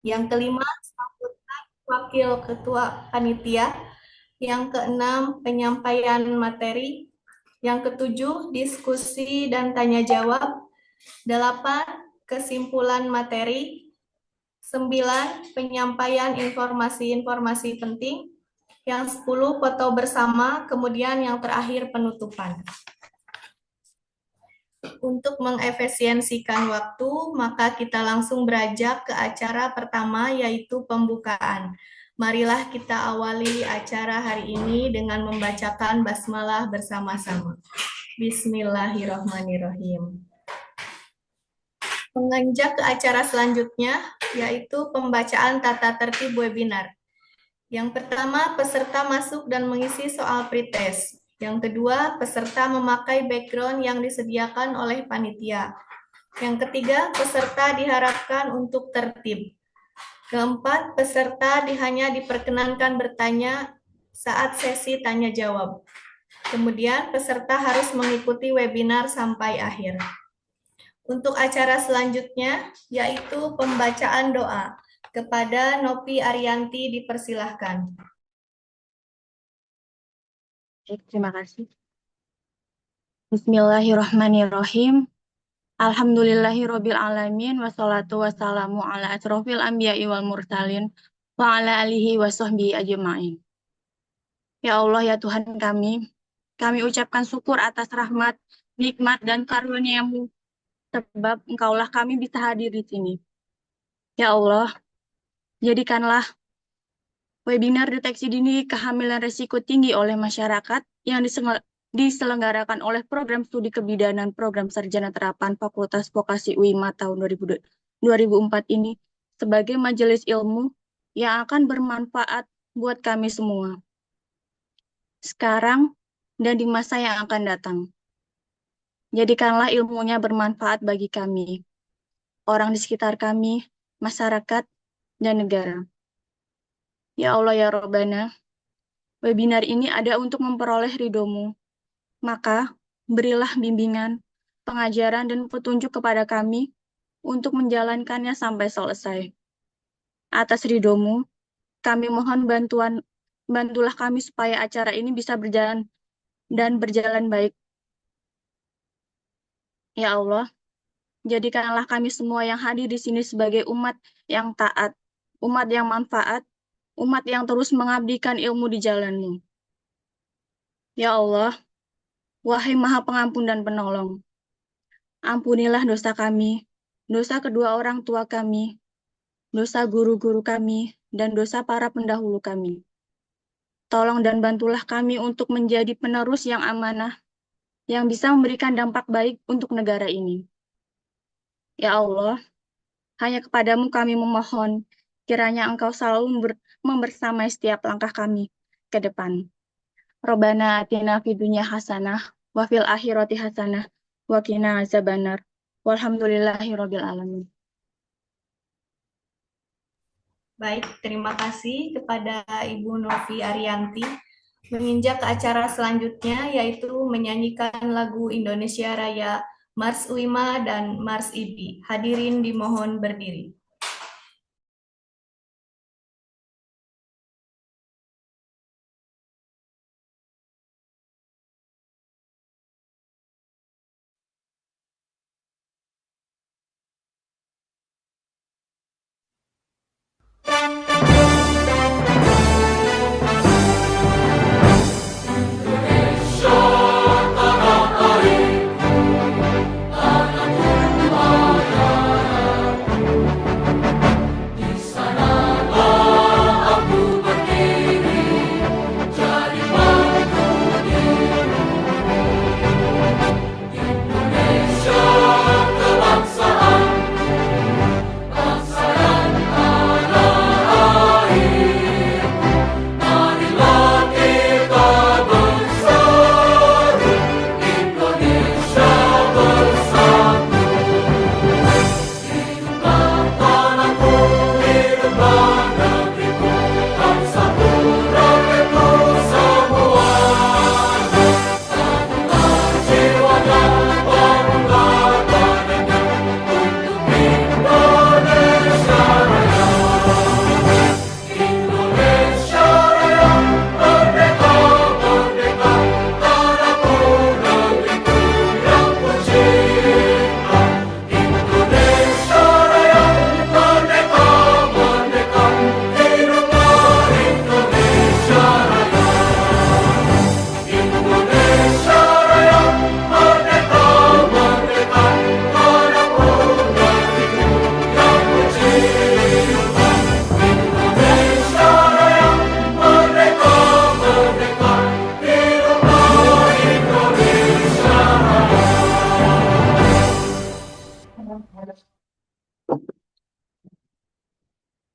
Yang kelima, sambutan wakil ketua panitia. Yang keenam, penyampaian materi. Yang ketujuh, diskusi dan tanya jawab. Delapan, kesimpulan materi. Sembilan, penyampaian informasi-informasi penting. Yang 10, foto bersama. Kemudian yang terakhir, penutupan. Untuk mengefisiensikan waktu, maka kita langsung beranjak ke acara pertama, yaitu pembukaan. Marilah kita awali acara hari ini dengan membacakan basmalah bersama-sama. Bismillahirrahmanirrahim. Menginjak ke acara selanjutnya, yaitu pembacaan tata tertib webinar. Yang pertama, peserta masuk dan mengisi soal pretest. Yang kedua, peserta memakai background yang disediakan oleh panitia. Yang ketiga, peserta diharapkan untuk tertib. Keempat, peserta hanya diperkenankan bertanya saat sesi tanya jawab. Kemudian, peserta harus mengikuti webinar sampai akhir. Untuk acara selanjutnya, yaitu pembacaan doa. Kepada Nopi Arianti dipersilahkan. Terima kasih. Bismillahirrahmanirrahim. Alhamdulillahirabbil alamin wassalatu wassalamu ala asrofil anbiya'i wal mursalin wa ala alihi wa sahbihi ajma'in. Ya Allah ya Tuhan kami ucapkan syukur atas rahmat, nikmat dan karunia-Mu sebab Engkaulah kami bisa hadir di sini. Ya Allah, jadikanlah webinar deteksi dini kehamilan risiko tinggi oleh masyarakat yang diselenggarakan oleh program studi kebidanan program sarjana terapan Fakultas Vokasi UIMA tahun 2004 ini sebagai majelis ilmu yang akan bermanfaat buat kami semua sekarang dan di masa yang akan datang. Jadikanlah ilmunya bermanfaat bagi kami, orang di sekitar kami, masyarakat, dan negara. Ya Allah ya Rabbana, webinar ini ada untuk memperoleh ridho-Mu. Maka berilah bimbingan, pengajaran, dan petunjuk kepada kami untuk menjalankannya sampai selesai. Atas ridho-Mu, kami mohon bantulah kami supaya acara ini bisa berjalan dan berjalan baik. Ya Allah, jadikanlah kami semua yang hadir di sini sebagai umat yang taat, umat yang manfaat, umat yang terus mengabdikan ilmu di jalan-Mu. Ya Allah, wahai Maha Pengampun dan Penolong, ampunilah dosa kami, dosa kedua orang tua kami, dosa guru-guru kami, dan dosa para pendahulu kami. Tolong dan bantulah kami untuk menjadi penerus yang amanah, yang bisa memberikan dampak baik untuk negara ini. Ya Allah, hanya kepadamu kami memohon, kiranya Engkau selalu membersamai setiap langkah kami ke depan. Robbana atina fid dunya hasanah, wa fil akhirati hasanah, wa qina azabannar. Walhamdulillahirabbil alamin. Baik, terima kasih kepada Ibu Novi Arianti. Menginjak ke acara selanjutnya, yaitu menyanyikan lagu Indonesia Raya Mars Uima dan Mars IBI. Hadirin dimohon berdiri.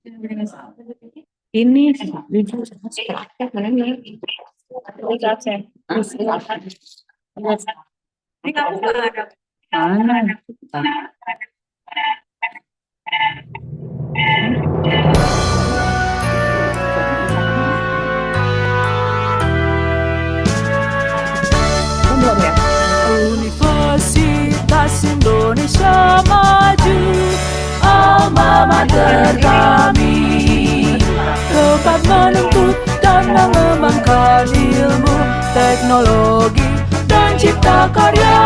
Ini mana? Belum ya? Universitas Indonesia Maju, alma mater kami, tepat menuntut dan mengembangkan ilmu, teknologi, dan cipta karya.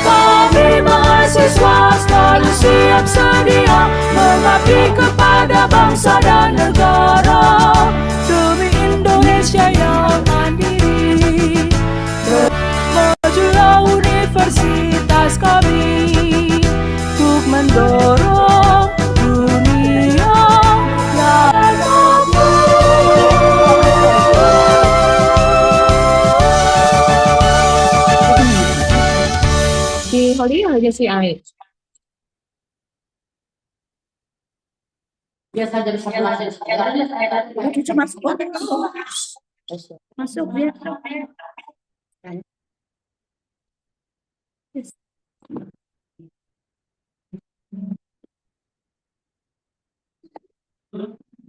Kami mahasiswa selalu siap sedia mengabdi kepada bangsa dan negara, demi Indonesia yang mandiri. Majulah universitas kami untuk mendorong dunia yang Si Holly aja si Ai. Biasa jadi satu aja. Cucu masuk. Masuk dia.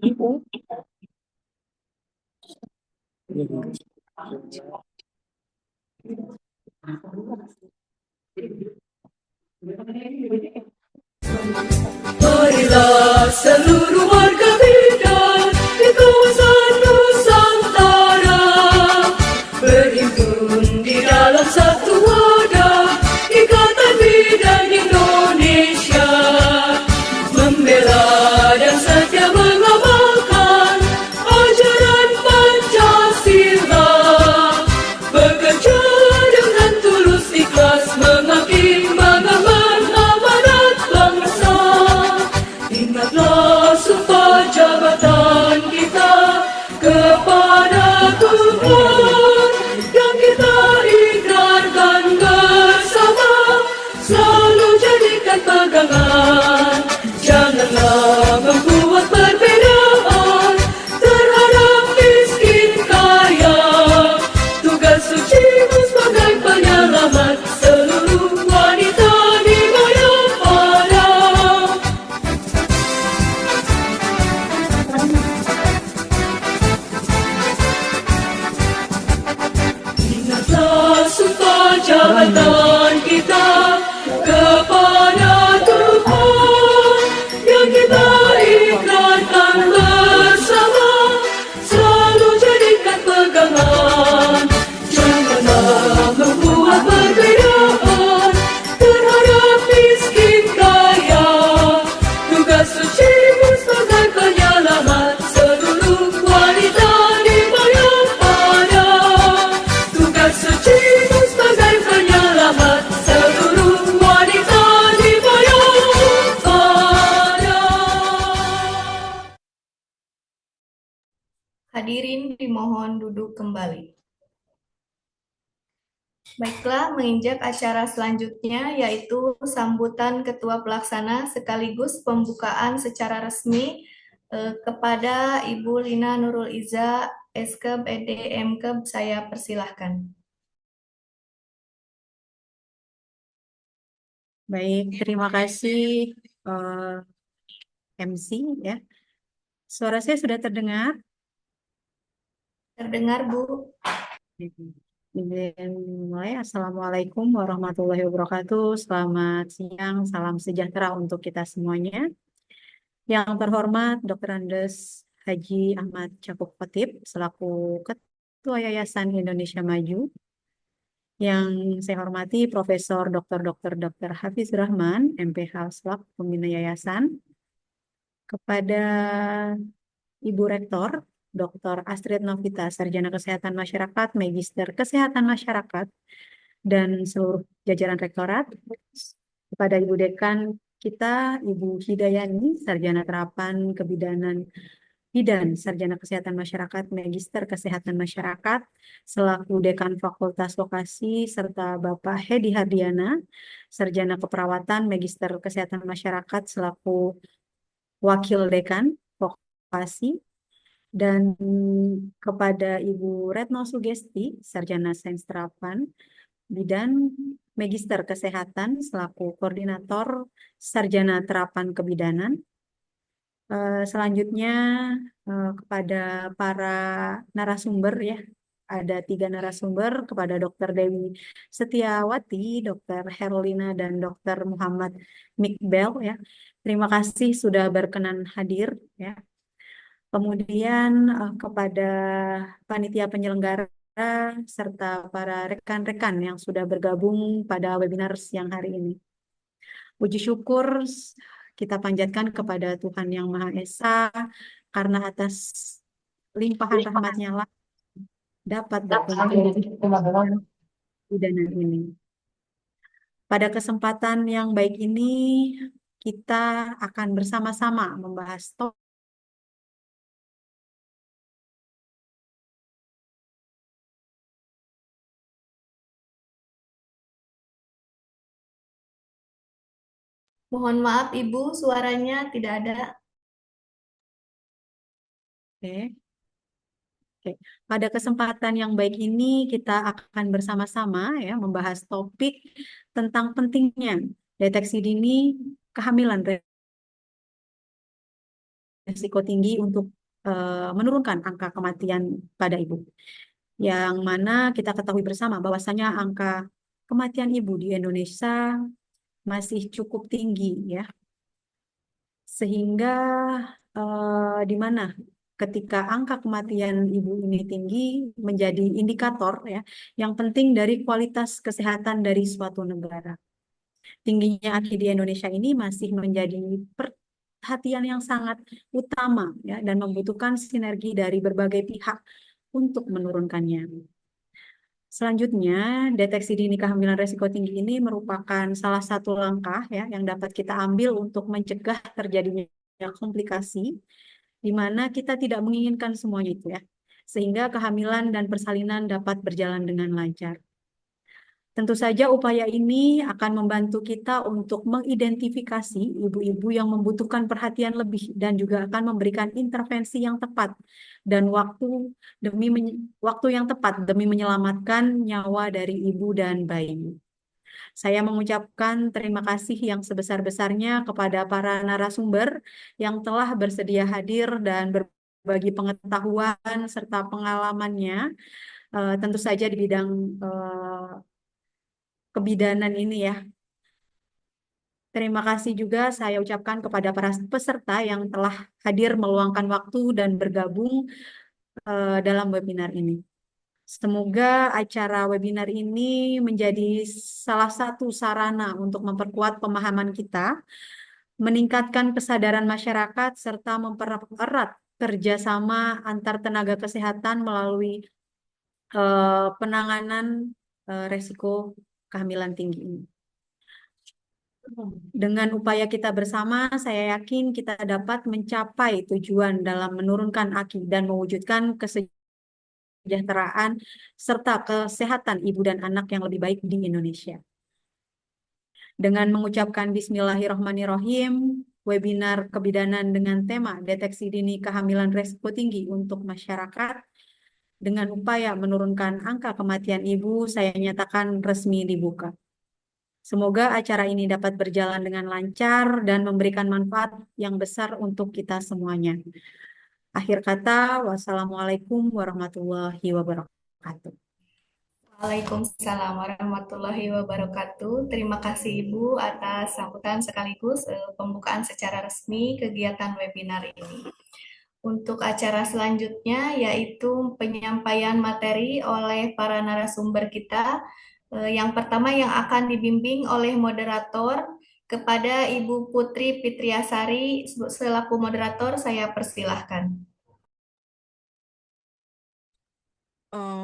Ibu. Marilah seluruh warga bidan di kawasan Nusantara berhimpun di dalam satu wadah Ikatan Bidan Indonesia, membela dan setia mengamalkan ajaran Pancasila, bekerja dengan tulus ikhlas mengabdi mengemban amanat bangsa. Ingatlah sumpah jabatan kita kepada Tuhan yang kita ikrarkan bersama, selalu jadikan pegangan. Janganlah membuat perbedaan terhadap miskin kaya. Tugas sucimu sebagai penyelamat seluruh wanita di Mayapada. Ingatlah sumpah jabatan kita kepada Tuhan yang kita ikrarkan bersama, selalu jadikan pegangan. Janganlah membuat perbedaan terhadap miskin kaya. Tugas sucimu sebagai penyelamat seluruh wanita di Mayapada. Tugas sucimu sebagai penyelamat seluruh wanita di Mayapada. Hadirin dimohon duduk kembali. Baiklah, menginjak acara selanjutnya yaitu sambutan Ketua Pelaksana sekaligus pembukaan secara resmi kepada Ibu Lina Nurul Iza, Eskeb ED Mkeb, saya persilahkan. Baik, terima kasih MC ya. Suara saya sudah terdengar? Terdengar, Bu. Mulai. Assalamualaikum warahmatullahi wabarakatuh. Selamat siang, salam sejahtera untuk kita semuanya. Yang terhormat Dr. Andes Haji Ahmad Cakuk Khotib selaku Ketua Yayasan Indonesia Maju. Yang saya hormati Profesor Dr. Hafiz Rahman, MPH selaku Pembina Yayasan. Kepada Ibu Rektor Dr. Astrid Novita, Sarjana Kesehatan Masyarakat, Magister Kesehatan Masyarakat, dan seluruh jajaran rektorat. Kepada Ibu Dekan kita, Ibu Hidayani, Sarjana Terapan Kebidanan Bidan, Sarjana Kesehatan Masyarakat, Magister Kesehatan Masyarakat, selaku Dekan Fakultas Vokasi, serta Bapak Hedi Hardiana, Sarjana Keperawatan, Magister Kesehatan Masyarakat, selaku Wakil Dekan Vokasi, dan kepada Ibu Retno Sugesti, Sarjana Sains Terapan, Bidan Magister Kesehatan selaku Koordinator Sarjana Terapan Kebidanan. Selanjutnya kepada para narasumber ya, ada 3 narasumber, kepada Dr. Dewi Setiawati, Dr. Herlina, dan Dr. Muhammad Mikbel ya. Terima kasih sudah berkenan hadir ya. Kemudian kepada panitia penyelenggara serta para rekan-rekan yang sudah bergabung pada webinar siang hari ini. Puji syukur kita panjatkan kepada Tuhan Yang Maha Esa karena atas limpahan rahmat-Nya lah dapat berkumpul webinar ini. Pada kesempatan yang baik ini kita akan bersama-sama membahas topik Mohon maaf Ibu, suaranya tidak ada. Oke. Oke. Pada kesempatan yang baik ini kita akan bersama-sama ya membahas topik tentang pentingnya deteksi dini kehamilan risiko tinggi untuk menurunkan angka kematian pada ibu. Yang mana kita ketahui bersama bahwasanya angka kematian ibu di Indonesia masih cukup tinggi ya. Sehingga di mana ketika angka kematian ibu ini tinggi menjadi indikator ya yang penting dari kualitas kesehatan dari suatu negara. Tingginya AKI di Indonesia ini masih menjadi perhatian yang sangat utama ya dan membutuhkan sinergi dari berbagai pihak untuk menurunkannya. Selanjutnya, deteksi dini kehamilan risiko tinggi ini merupakan salah satu langkah ya yang dapat kita ambil untuk mencegah terjadinya komplikasi di mana kita tidak menginginkan semuanya itu ya, sehingga kehamilan dan persalinan dapat berjalan dengan lancar. Tentu saja upaya ini akan membantu kita untuk mengidentifikasi ibu-ibu yang membutuhkan perhatian lebih dan juga akan memberikan intervensi yang tepat dan waktu yang tepat demi menyelamatkan nyawa dari ibu dan bayi. Saya mengucapkan terima kasih yang sebesar-besarnya kepada para narasumber yang telah bersedia hadir dan berbagi pengetahuan serta pengalamannya, tentu saja di bidang kebidanan ini ya. Terima kasih juga saya ucapkan kepada para peserta yang telah hadir meluangkan waktu dan bergabung dalam webinar ini. Semoga acara webinar ini menjadi salah satu sarana untuk memperkuat pemahaman kita, meningkatkan kesadaran masyarakat, serta mempererat kerjasama antar tenaga kesehatan melalui penanganan resiko kehamilan tinggi ini. Dengan upaya kita bersama, saya yakin kita dapat mencapai tujuan dalam menurunkan AKI dan mewujudkan kesejahteraan serta kesehatan ibu dan anak yang lebih baik di Indonesia. Dengan mengucapkan Bismillahirrahmanirrahim, webinar kebidanan dengan tema deteksi dini kehamilan risiko tinggi untuk masyarakat dengan upaya menurunkan angka kematian ibu, saya nyatakan resmi dibuka. Semoga acara ini dapat berjalan dengan lancar dan memberikan manfaat yang besar untuk kita semuanya. Akhir kata, wassalamualaikum warahmatullahi wabarakatuh. Waalaikumsalam warahmatullahi wabarakatuh. Terima kasih Ibu atas sambutan sekaligus pembukaan secara resmi kegiatan webinar ini. Untuk acara selanjutnya yaitu penyampaian materi oleh para narasumber kita. Yang pertama yang akan dibimbing oleh moderator kepada Ibu Putri Fitriasari selaku moderator, saya persilahkan.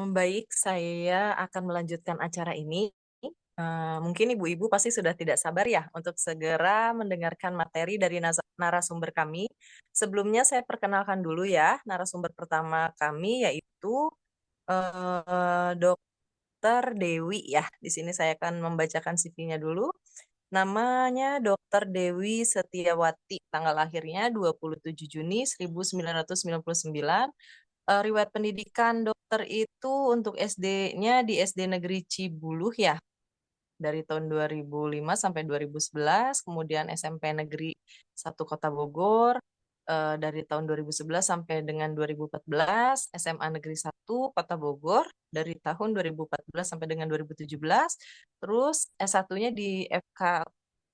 Baik, saya akan melanjutkan acara ini. Mungkin ibu-ibu pasti sudah tidak sabar ya untuk segera mendengarkan materi dari narasumber kami. Sebelumnya saya perkenalkan dulu ya, narasumber pertama kami yaitu Dr. Dewi ya. Di sini saya akan membacakan CV-nya dulu. Namanya Dr. Dewi Setiawati, tanggal lahirnya 27 Juni 1999. Riwayat pendidikan dokter itu untuk SD-nya di SD Negeri Cibuluh ya, dari tahun 2005 sampai 2011, kemudian SMP Negeri 1 Kota Bogor dari tahun 2011 sampai dengan 2014, SMA Negeri 1 Kota Bogor dari tahun 2014 sampai dengan 2017, terus S1-nya di FK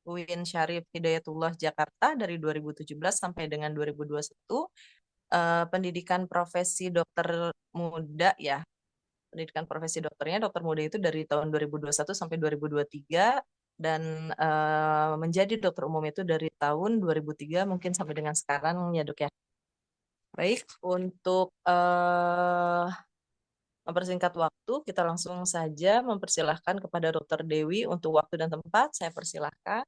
UIN Syarif Hidayatullah Jakarta dari 2017 sampai dengan 2021, pendidikan profesi dokter muda ya. Pendidikan profesi dokternya dokter muda itu dari tahun 2021 sampai 2023 dan menjadi dokter umum itu dari tahun 2003 mungkin sampai dengan sekarang ya Dok ya. Baik, untuk mempersingkat waktu, kita langsung saja mempersilahkan kepada Dokter Dewi untuk waktu dan tempat. Saya persilahkan.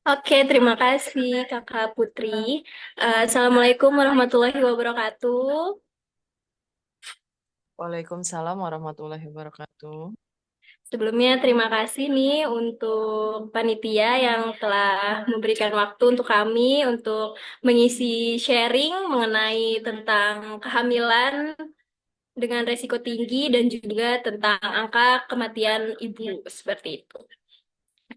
Oke, terima kasih Kakak Putri. Assalamualaikum warahmatullahi wabarakatuh. Waalaikumsalam warahmatullahi wabarakatuh. Sebelumnya terima kasih nih untuk panitia yang telah memberikan waktu untuk kami untuk mengisi sharing mengenai tentang kehamilan dengan resiko tinggi dan juga tentang angka kematian ibu seperti itu.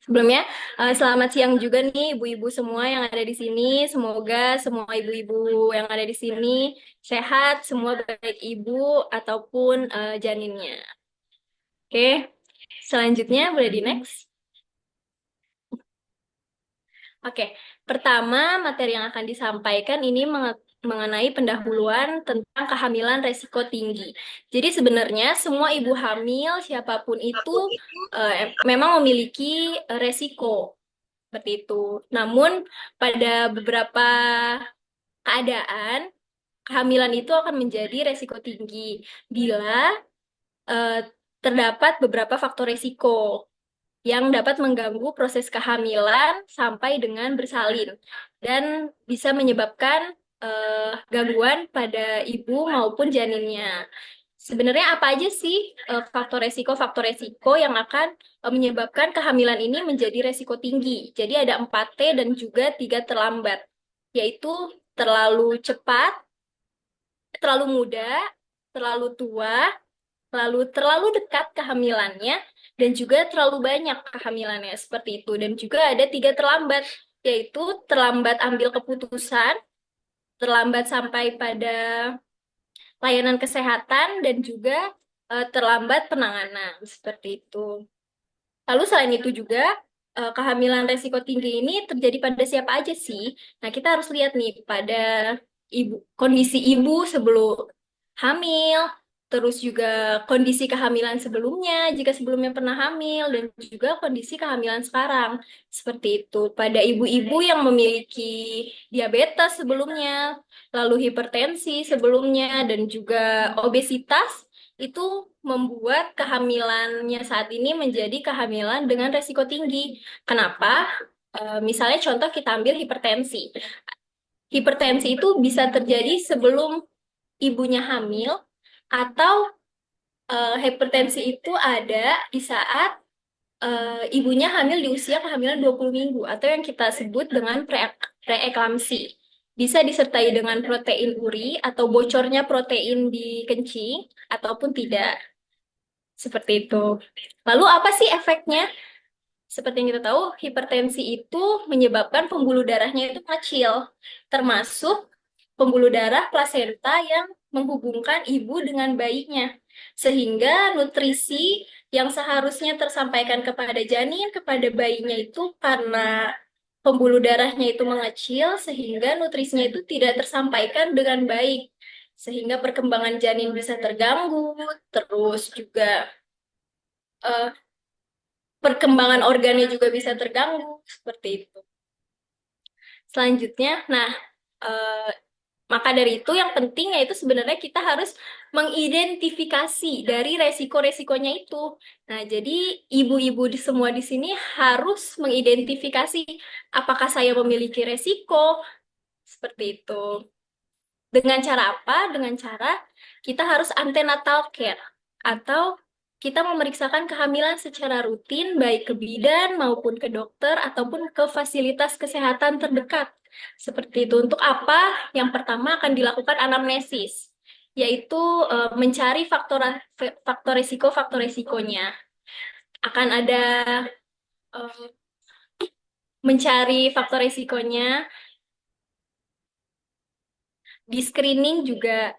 Sebelumnya, selamat siang juga nih ibu-ibu semua yang ada di sini. Semoga semua ibu-ibu yang ada di sini sehat, semua baik ibu ataupun janinnya. Oke, selanjutnya boleh di next. Oke, pertama materi yang akan disampaikan ini mengenai pendahuluan tentang kehamilan resiko tinggi. Jadi sebenarnya semua ibu hamil siapapun itu memang memiliki resiko seperti itu. Namun pada beberapa keadaan kehamilan itu akan menjadi resiko tinggi bila terdapat beberapa faktor resiko yang dapat mengganggu proses kehamilan sampai dengan bersalin dan bisa menyebabkan gangguan pada ibu maupun janinnya. Sebenarnya apa aja sih faktor resiko yang akan menyebabkan kehamilan ini menjadi resiko tinggi? Jadi ada 4T dan juga 3 terlambat, yaitu terlalu cepat, terlalu muda, terlalu tua, lalu terlalu dekat kehamilannya, dan juga terlalu banyak kehamilannya seperti itu. Dan juga ada 3 terlambat, yaitu terlambat ambil keputusan, terlambat sampai pada layanan kesehatan, dan juga terlambat penanganan seperti itu. Lalu selain itu juga kehamilan resiko tinggi ini terjadi pada siapa aja sih? Nah, kita harus lihat nih pada kondisi ibu sebelum hamil, terus juga kondisi kehamilan sebelumnya, jika sebelumnya pernah hamil, dan juga kondisi kehamilan sekarang. Seperti itu. Pada ibu-ibu yang memiliki diabetes sebelumnya, lalu hipertensi sebelumnya, dan juga obesitas, itu membuat kehamilannya saat ini menjadi kehamilan dengan resiko tinggi. Kenapa? Misalnya contoh kita ambil hipertensi. Hipertensi itu bisa terjadi sebelum ibunya hamil, atau hipertensi itu ada di saat ibunya hamil di usia kehamilan 20 minggu atau yang kita sebut dengan preeklamsi. Bisa disertai dengan protein uri atau bocornya protein di kencing ataupun tidak. Seperti itu. Lalu apa sih efeknya? Seperti yang kita tahu, hipertensi itu menyebabkan pembuluh darahnya itu kecil, termasuk pembuluh darah plasenta yang menghubungkan ibu dengan bayinya. Sehingga nutrisi yang seharusnya tersampaikan kepada janin, kepada bayinya itu karena pembuluh darahnya itu mengecil, sehingga nutrisinya itu tidak tersampaikan dengan baik. Sehingga perkembangan janin bisa terganggu, terus juga perkembangan organnya juga bisa terganggu, seperti itu. Selanjutnya, maka dari itu yang penting yaitu sebenarnya kita harus mengidentifikasi dari resiko-resikonya itu. Nah, jadi ibu-ibu semua di sini harus mengidentifikasi apakah saya memiliki resiko, seperti itu. Dengan cara apa? Dengan cara kita harus antenatal care atau kita memeriksakan kehamilan secara rutin, baik ke bidan maupun ke dokter ataupun ke fasilitas kesehatan terdekat. Seperti itu. Untuk apa? Yang pertama akan dilakukan anamnesis, yaitu mencari faktor resikonya. Akan ada mencari faktor resikonya, di screening juga.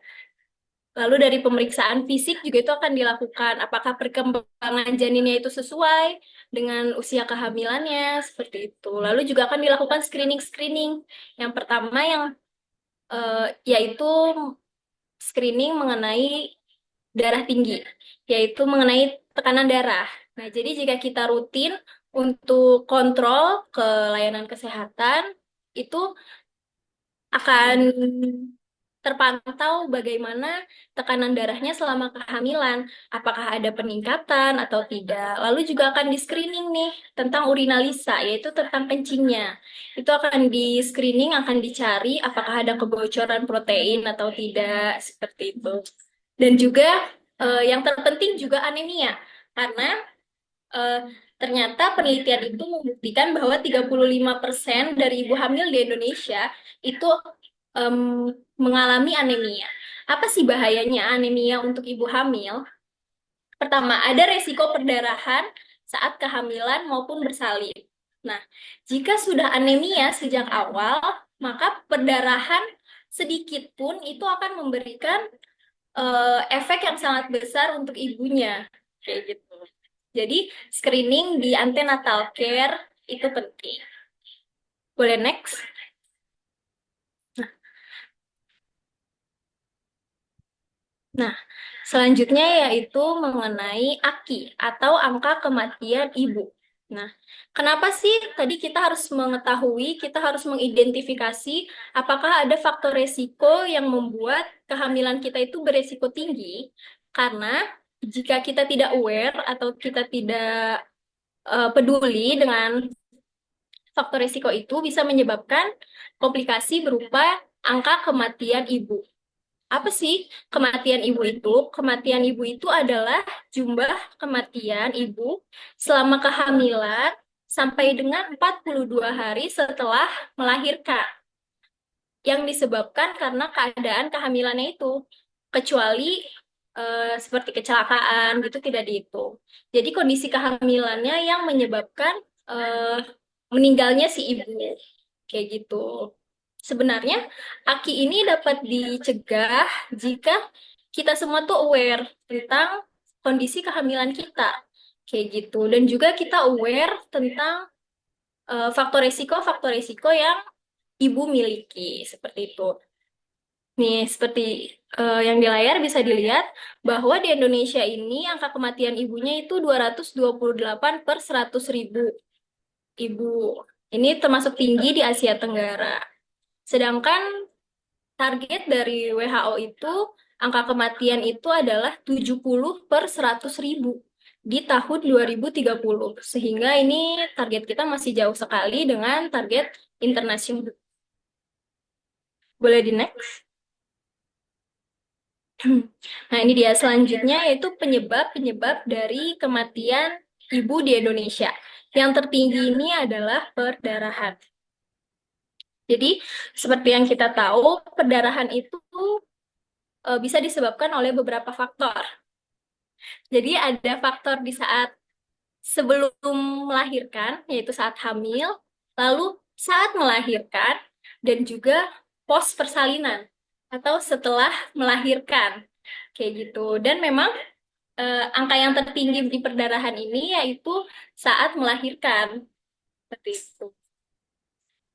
Lalu dari pemeriksaan fisik juga itu akan dilakukan. Apakah perkembangan janinnya itu sesuai dengan usia kehamilannya, seperti itu. Lalu juga akan dilakukan screening-screening. Yang pertama yaitu screening mengenai darah tinggi, yaitu mengenai tekanan darah. Nah, jadi jika kita rutin untuk kontrol ke layanan kesehatan, itu akan terpantau bagaimana tekanan darahnya selama kehamilan, apakah ada peningkatan atau tidak. Lalu juga akan di-screening nih tentang urinalisa, yaitu tentang kencingnya. Itu akan di-screening, akan dicari apakah ada kebocoran protein atau tidak, seperti itu. Dan juga yang terpenting juga anemia, karena ternyata penelitian itu membuktikan bahwa 35% dari ibu hamil di Indonesia itu mengalami anemia. Apa sih bahayanya anemia untuk ibu hamil? Pertama, ada resiko perdarahan saat kehamilan maupun bersalin. Nah, jika sudah anemia sejak awal, maka perdarahan sedikit pun itu akan memberikan efek yang sangat besar untuk ibunya. Kayak gitu. Jadi, screening di antenatal care itu penting. Boleh next? Nah, selanjutnya yaitu mengenai AKI atau angka kematian ibu. Nah, kenapa sih tadi kita harus mengetahui, kita harus mengidentifikasi apakah ada faktor resiko yang membuat kehamilan kita itu beresiko tinggi? Karena jika kita tidak aware atau kita tidak peduli dengan faktor resiko itu bisa menyebabkan komplikasi berupa angka kematian ibu. Apa sih kematian ibu itu? Kematian ibu itu adalah jumlah kematian ibu selama kehamilan sampai dengan 42 hari setelah melahirkan, yang disebabkan karena keadaan kehamilannya itu, kecuali seperti kecelakaan gitu tidak dihitung. Jadi kondisi kehamilannya yang menyebabkan meninggalnya si ibu, kayak gitu. Sebenarnya AKI ini dapat dicegah jika kita semua tuh aware tentang kondisi kehamilan kita, kayak gitu. Dan juga kita aware tentang faktor resiko yang ibu miliki, seperti itu. Nih, seperti yang di layar bisa dilihat bahwa di Indonesia ini angka kematian ibunya itu 228 per 100.000 ibu. Ini termasuk tinggi di Asia Tenggara. Sedangkan target dari WHO itu, angka kematian itu adalah 70 per 100.000 di tahun 2030. Sehingga ini target kita masih jauh sekali dengan target internasional. Boleh di next? Nah, ini dia selanjutnya, yaitu penyebab-penyebab dari kematian ibu di Indonesia. Yang tertinggi ini adalah perdarahan. Jadi, seperti yang kita tahu, perdarahan itu bisa disebabkan oleh beberapa faktor. Jadi, ada faktor di saat sebelum melahirkan, yaitu saat hamil, lalu saat melahirkan, dan juga pos persalinan, atau setelah melahirkan. Kayak gitu. Dan memang angka yang tertinggi di perdarahan ini yaitu saat melahirkan. Seperti itu.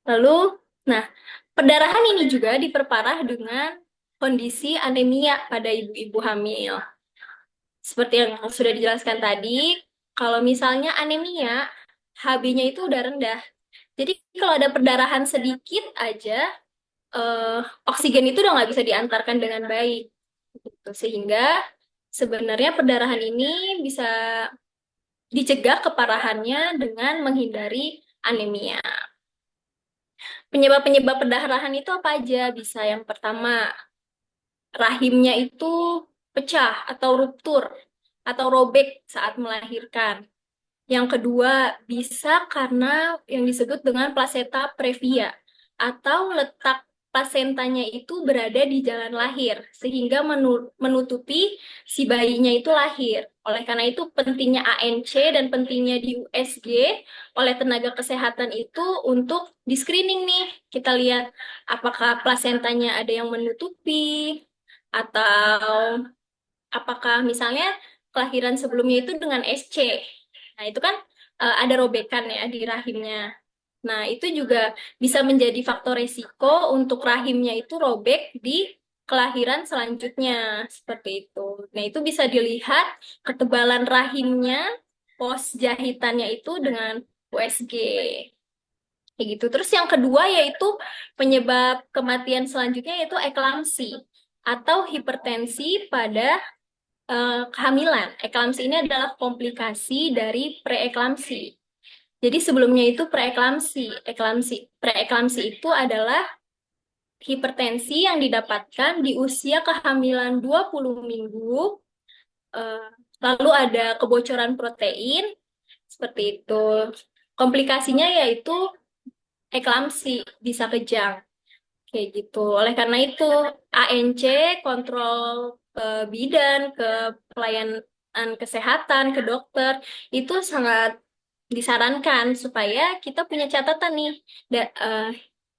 Lalu, nah, perdarahan ini juga diperparah dengan kondisi anemia pada ibu-ibu hamil. Seperti yang sudah dijelaskan tadi, kalau misalnya anemia, HB-nya itu udah rendah. Jadi kalau ada perdarahan sedikit aja, oksigen itu udah nggak bisa diantarkan dengan baik. Sehingga sebenarnya perdarahan ini bisa dicegah keparahannya dengan menghindari anemia. Penyebab-penyebab perdarahan itu apa aja? Bisa yang pertama, rahimnya itu pecah atau ruptur. atau robek saat melahirkan. Yang kedua, bisa karena yang disebut dengan plasenta previa atau letak plasentanya itu berada di jalan lahir sehingga menutupi si bayinya itu lahir. Oleh karena itu pentingnya ANC dan pentingnya di USG oleh tenaga kesehatan itu untuk di screening nih. Kita lihat apakah plasentanya ada yang menutupi atau apakah misalnya kelahiran sebelumnya itu dengan SC. Nah, itu kan ada robekan ya di rahimnya. Nah, itu juga bisa menjadi faktor resiko untuk rahimnya itu robek di kelahiran selanjutnya, seperti itu. Nah, itu bisa dilihat ketebalan rahimnya, pos jahitannya itu dengan USG. Kayak gitu. Terus yang kedua yaitu penyebab kematian selanjutnya yaitu eklamsi atau hipertensi pada kehamilan. Eklamsi ini adalah komplikasi dari preeklamsi. Jadi sebelumnya itu preeklamsi. Preeklamsi itu adalah hipertensi yang didapatkan di usia kehamilan 20 minggu. eh, Lalu ada kebocoran protein, seperti itu. Komplikasinya yaitu eklamsi, bisa kejang. Kayak gitu. Oleh karena itu, ANC, kontrol bidan ke pelayanan kesehatan, ke dokter, itu sangat disarankan supaya kita punya catatan nih,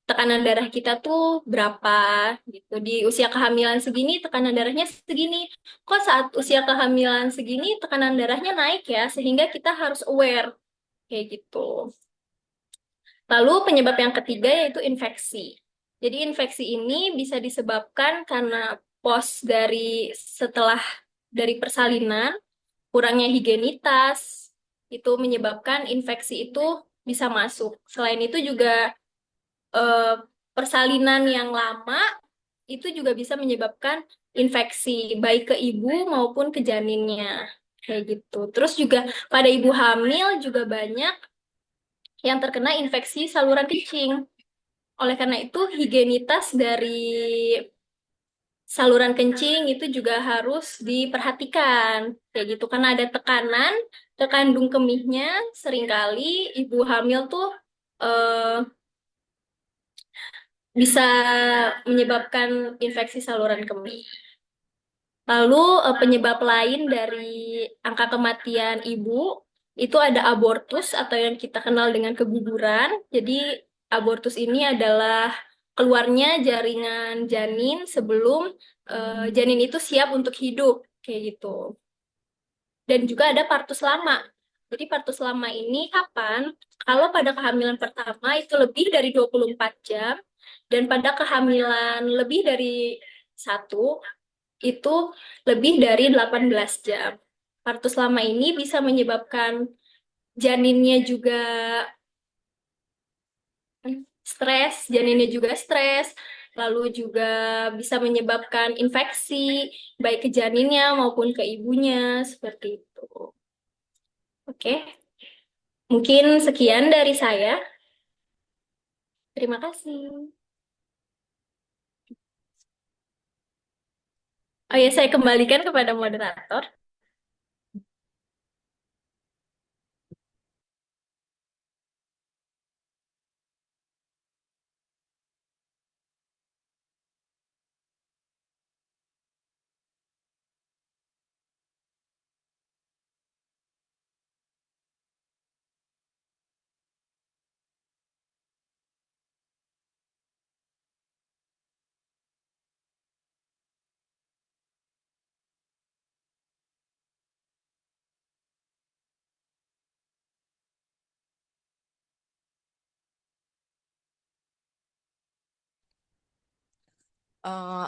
tekanan darah kita tuh berapa gitu. Di usia kehamilan segini, tekanan darahnya segini. Kok saat usia kehamilan segini, tekanan darahnya naik ya, sehingga kita harus aware, kayak gitu. Lalu penyebab yang ketiga yaitu infeksi. Jadi infeksi ini bisa disebabkan karena setelah dari persalinan, kurangnya higienitas, itu menyebabkan infeksi itu bisa masuk. Selain itu juga eh, persalinan yang lama itu juga bisa menyebabkan infeksi baik ke ibu maupun ke janinnya. Kayak gitu. Terus juga pada ibu hamil juga banyak yang terkena infeksi saluran kencing. Oleh karena itu, higienitas dari saluran kencing itu juga harus diperhatikan. Kayak gitu, karena ada tekanan ke kandung kemihnya, seringkali ibu hamil tuh eh, bisa menyebabkan infeksi saluran kemih. Lalu penyebab lain dari angka kematian ibu itu ada abortus atau yang kita kenal dengan keguguran. Jadi abortus ini adalah keluarnya jaringan janin sebelum janin itu siap untuk hidup kayak gitu. Dan juga ada partus lama. Jadi partus lama ini kapan? Kalau pada kehamilan pertama itu lebih dari 24 jam dan pada kehamilan lebih dari satu itu lebih dari 18 jam. Partus lama ini bisa menyebabkan janinnya juga stres, lalu juga bisa menyebabkan infeksi, baik ke janinnya maupun ke ibunya, seperti itu. Oke, mungkin sekian dari saya. Terima kasih. Oh ya, saya kembalikan kepada moderator.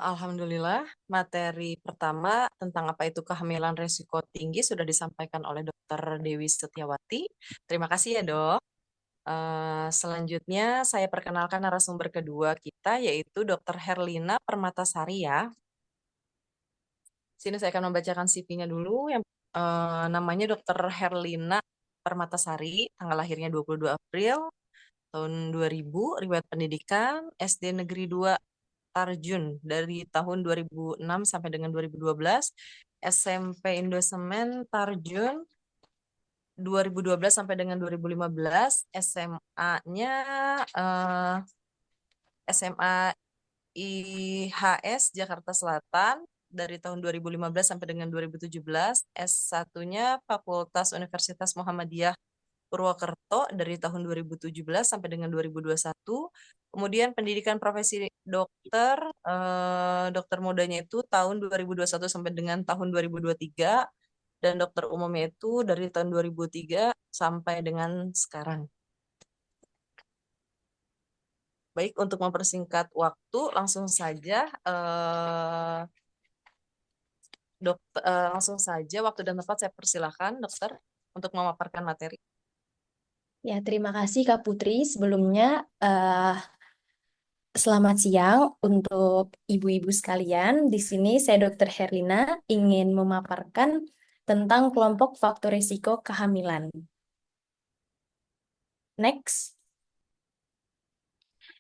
Alhamdulillah, materi pertama tentang apa itu kehamilan resiko tinggi sudah disampaikan oleh Dr. Dewi Setiawati. Terima kasih ya, Dok. Selanjutnya saya perkenalkan narasumber kedua kita yaitu Dr. Herlina Permatasari ya. Sini saya akan membacakan CV-nya dulu. Yang namanya Dr. Herlina Permatasari, tanggal lahirnya 22 April tahun 2000, riwayat pendidikan SD Negeri 2 Tarjun dari tahun 2006 sampai dengan 2012, SMP Indosemen Tarjun 2012 sampai dengan 2015, SMA-nya SMA IHS Jakarta Selatan dari tahun 2015 sampai dengan 2017, S1-nya Fakultas Universitas Muhammadiyah Purwokerto dari tahun 2017 sampai dengan 2021. Kemudian pendidikan profesi dokter, dokter mudanya itu tahun 2021 sampai dengan tahun 2023, dan dokter umumnya itu dari tahun 2003 sampai dengan sekarang. Baik, untuk mempersingkat waktu, langsung saja waktu dan tempat saya persilahkan dokter untuk memaparkan materi. Ya, terima kasih Kak Putri. Sebelumnya, selamat siang untuk ibu-ibu sekalian. Di sini saya Dr. Herlina ingin memaparkan tentang kelompok faktor risiko kehamilan. Next.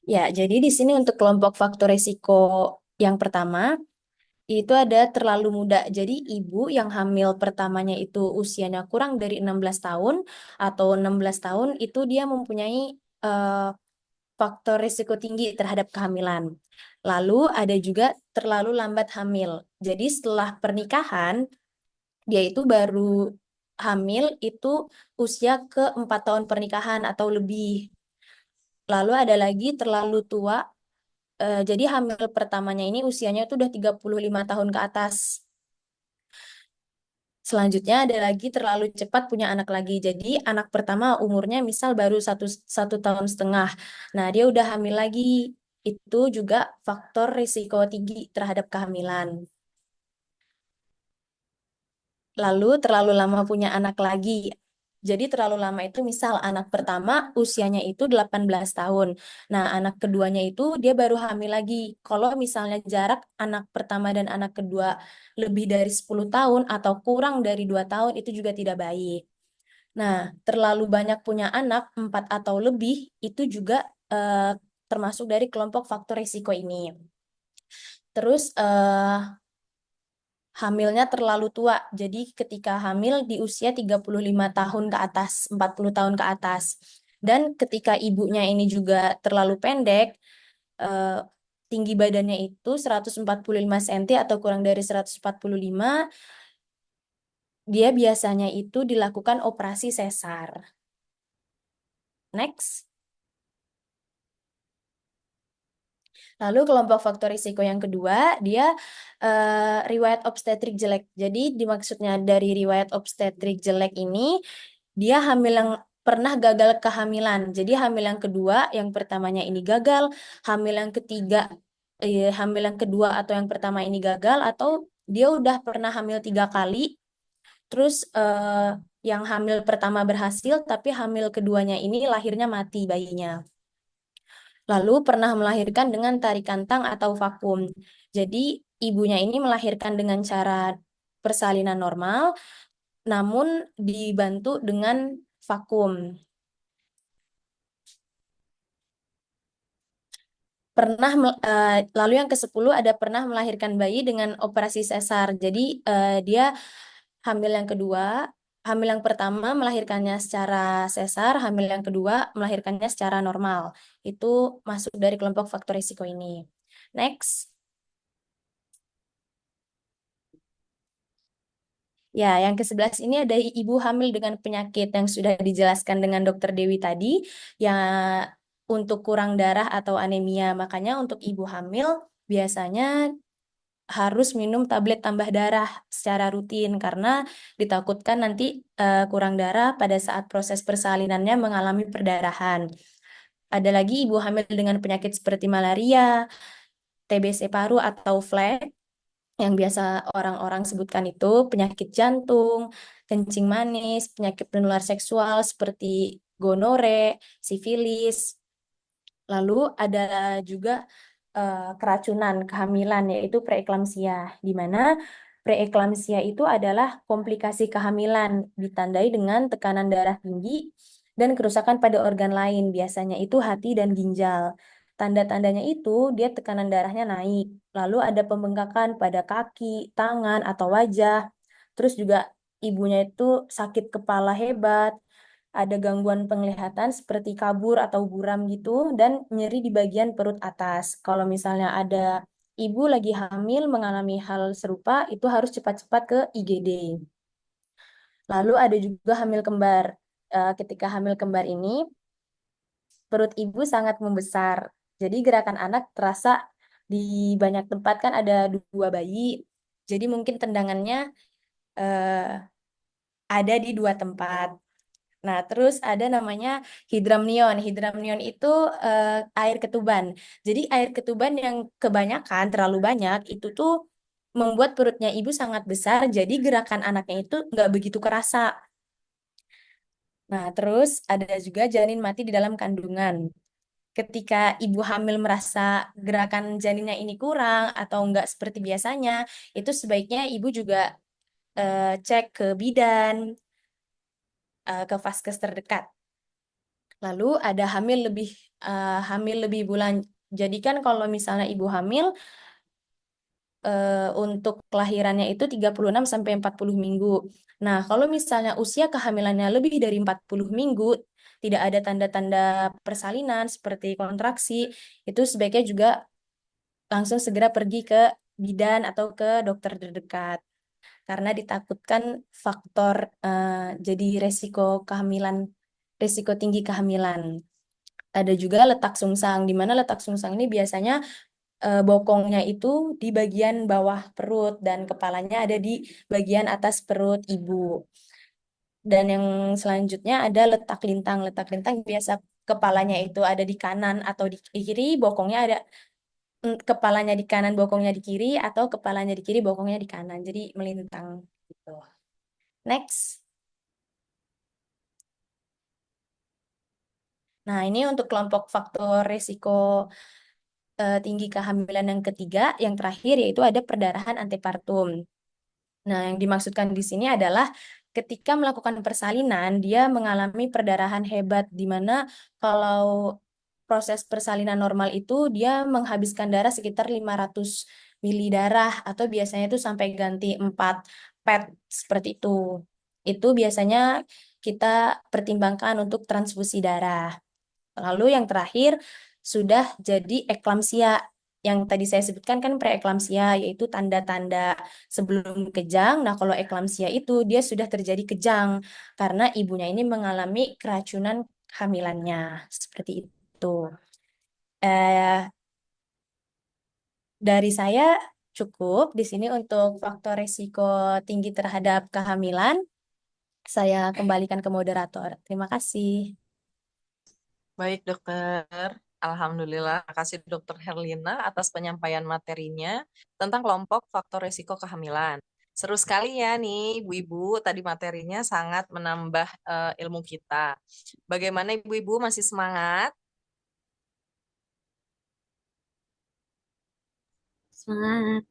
Ya, jadi di sini untuk kelompok faktor risiko yang pertama, itu ada terlalu muda. Jadi ibu yang hamil pertamanya itu usianya kurang dari 16 tahun atau 16 tahun itu dia mempunyai faktor risiko tinggi terhadap kehamilan. Lalu ada juga terlalu lambat hamil. Jadi setelah pernikahan, dia itu baru hamil itu usia ke 4 tahun pernikahan atau lebih. Lalu ada lagi terlalu tua. Jadi hamil pertamanya ini usianya itu udah 35 tahun ke atas. Selanjutnya ada lagi terlalu cepat punya anak lagi. Jadi anak pertama umurnya misal baru satu tahun setengah. Nah, dia udah hamil lagi. Itu juga faktor risiko tinggi terhadap kehamilan. Lalu terlalu lama punya anak lagi. Jadi terlalu lama itu misal anak pertama usianya itu 18 tahun. Nah, anak keduanya itu dia baru hamil lagi. Kalau misalnya jarak anak pertama dan anak kedua lebih dari 10 tahun atau kurang dari 2 tahun itu juga tidak baik. Nah, terlalu banyak punya anak 4 atau lebih itu juga termasuk dari kelompok faktor risiko ini. Terus hamilnya terlalu tua. Jadi ketika hamil di usia 35 tahun ke atas, 40 tahun ke atas. Dan ketika ibunya ini juga terlalu pendek, tinggi badannya itu 145 cm atau kurang dari 145, dia biasanya itu dilakukan operasi sesar. Next. Lalu kelompok faktor risiko yang kedua, dia riwayat obstetrik jelek. Jadi dimaksudnya dari riwayat obstetrik jelek ini, dia hamil yang pernah gagal kehamilan. Jadi hamil yang kedua, yang pertamanya ini gagal, hamil yang ketiga, hamil yang kedua atau yang pertama ini gagal, atau dia udah pernah hamil 3 kali, terus yang hamil pertama berhasil, tapi hamil keduanya ini lahirnya mati bayinya. Lalu pernah melahirkan dengan tarikan tang atau vakum. Jadi ibunya ini melahirkan dengan cara persalinan normal, namun dibantu dengan vakum. Lalu yang ke-10 ada pernah melahirkan bayi dengan operasi sesar. Jadi dia hamil yang kedua, hamil yang pertama melahirkannya secara sesar, hamil yang kedua melahirkannya secara normal. Itu masuk dari kelompok faktor risiko ini. Next. Ya, yang ke-11 ini ada ibu hamil dengan penyakit yang sudah dijelaskan dengan Dr. Dewi tadi, yang untuk kurang darah atau anemia. Makanya untuk ibu hamil biasanya harus minum tablet tambah darah secara rutin karena ditakutkan nanti kurang darah pada saat proses persalinannya mengalami perdarahan. Ada lagi ibu hamil dengan penyakit seperti malaria, TBC paru atau flek, yang biasa orang-orang sebutkan itu penyakit jantung, kencing manis, penyakit penular seksual seperti gonore, sifilis. Lalu ada juga keracunan kehamilan yaitu preeklamsia, di mana preeklamsia itu adalah komplikasi kehamilan ditandai dengan tekanan darah tinggi dan kerusakan pada organ lain, biasanya itu hati dan ginjal. Tanda-tandanya itu dia tekanan darahnya naik, lalu ada pembengkakan pada kaki, tangan, atau wajah, Terus juga ibunya itu sakit kepala hebat, ada gangguan penglihatan seperti kabur atau buram gitu, dan nyeri di bagian perut atas. Kalau misalnya ada ibu lagi hamil mengalami hal serupa, itu harus cepat-cepat ke IGD. Lalu ada juga hamil kembar. Ketika hamil kembar ini, perut ibu sangat membesar. Jadi gerakan anak terasa di banyak tempat kan ada dua bayi. Jadi mungkin tendangannya eh, ada di dua tempat. Nah, terus ada namanya hidramnion. Hidramnion itu air ketuban. Jadi air ketuban yang kebanyakan, terlalu banyak, itu tuh membuat perutnya ibu sangat besar. Jadi gerakan anaknya itu nggak begitu kerasa. Nah, terus ada juga janin mati di dalam kandungan. Ketika ibu hamil merasa gerakan janinnya ini kurang atau enggak seperti biasanya, itu sebaiknya ibu juga cek ke bidan, ke vaskes terdekat. Lalu ada hamil lebih bulan. Jadi kan kalau misalnya ibu hamil untuk kelahirannya itu 36 sampai 40 minggu. Nah, kalau misalnya usia kehamilannya lebih dari 40 minggu, tidak ada tanda-tanda persalinan seperti kontraksi, itu sebaiknya juga langsung segera pergi ke bidan atau ke dokter terdekat karena ditakutkan faktor jadi resiko tinggi kehamilan. Ada juga letak sungsang, di mana letak sungsang ini biasanya bokongnya itu di bagian bawah perut dan kepalanya ada di bagian atas perut ibu. Dan yang selanjutnya ada letak lintang. Letak lintang biasa kepalanya itu ada di kanan atau di kiri, bokongnya ada kepalanya di kanan, bokongnya di kiri, atau kepalanya di kiri, bokongnya di kanan. Jadi melintang gitu. Next. Nah, ini untuk kelompok faktor risiko tinggi kehamilan yang ketiga, yang terakhir yaitu ada perdarahan antepartum. Nah, yang dimaksudkan di sini adalah ketika melakukan persalinan, dia mengalami perdarahan hebat, di mana kalau proses persalinan normal itu dia menghabiskan darah sekitar 500 mili darah, atau biasanya itu sampai ganti 4 pet seperti itu. Itu biasanya kita pertimbangkan untuk transfusi darah. Lalu yang terakhir sudah jadi eklamsia. Yang tadi saya sebutkan kan preeklamsia, yaitu tanda-tanda sebelum kejang. Nah, kalau eklamsia itu dia sudah terjadi kejang karena ibunya ini mengalami keracunan kehamilannya. Seperti itu. Eh, dari saya cukup di sini untuk faktor risiko tinggi terhadap kehamilan. Saya kembalikan ke moderator. Terima kasih. Baik, dokter. Alhamdulillah, terima kasih dokter Herlina atas penyampaian materinya tentang kelompok faktor risiko kehamilan. Seru sekali ya nih, ibu-ibu. Tadi materinya sangat menambah ilmu kita. Bagaimana ibu-ibu, masih semangat? Semangat.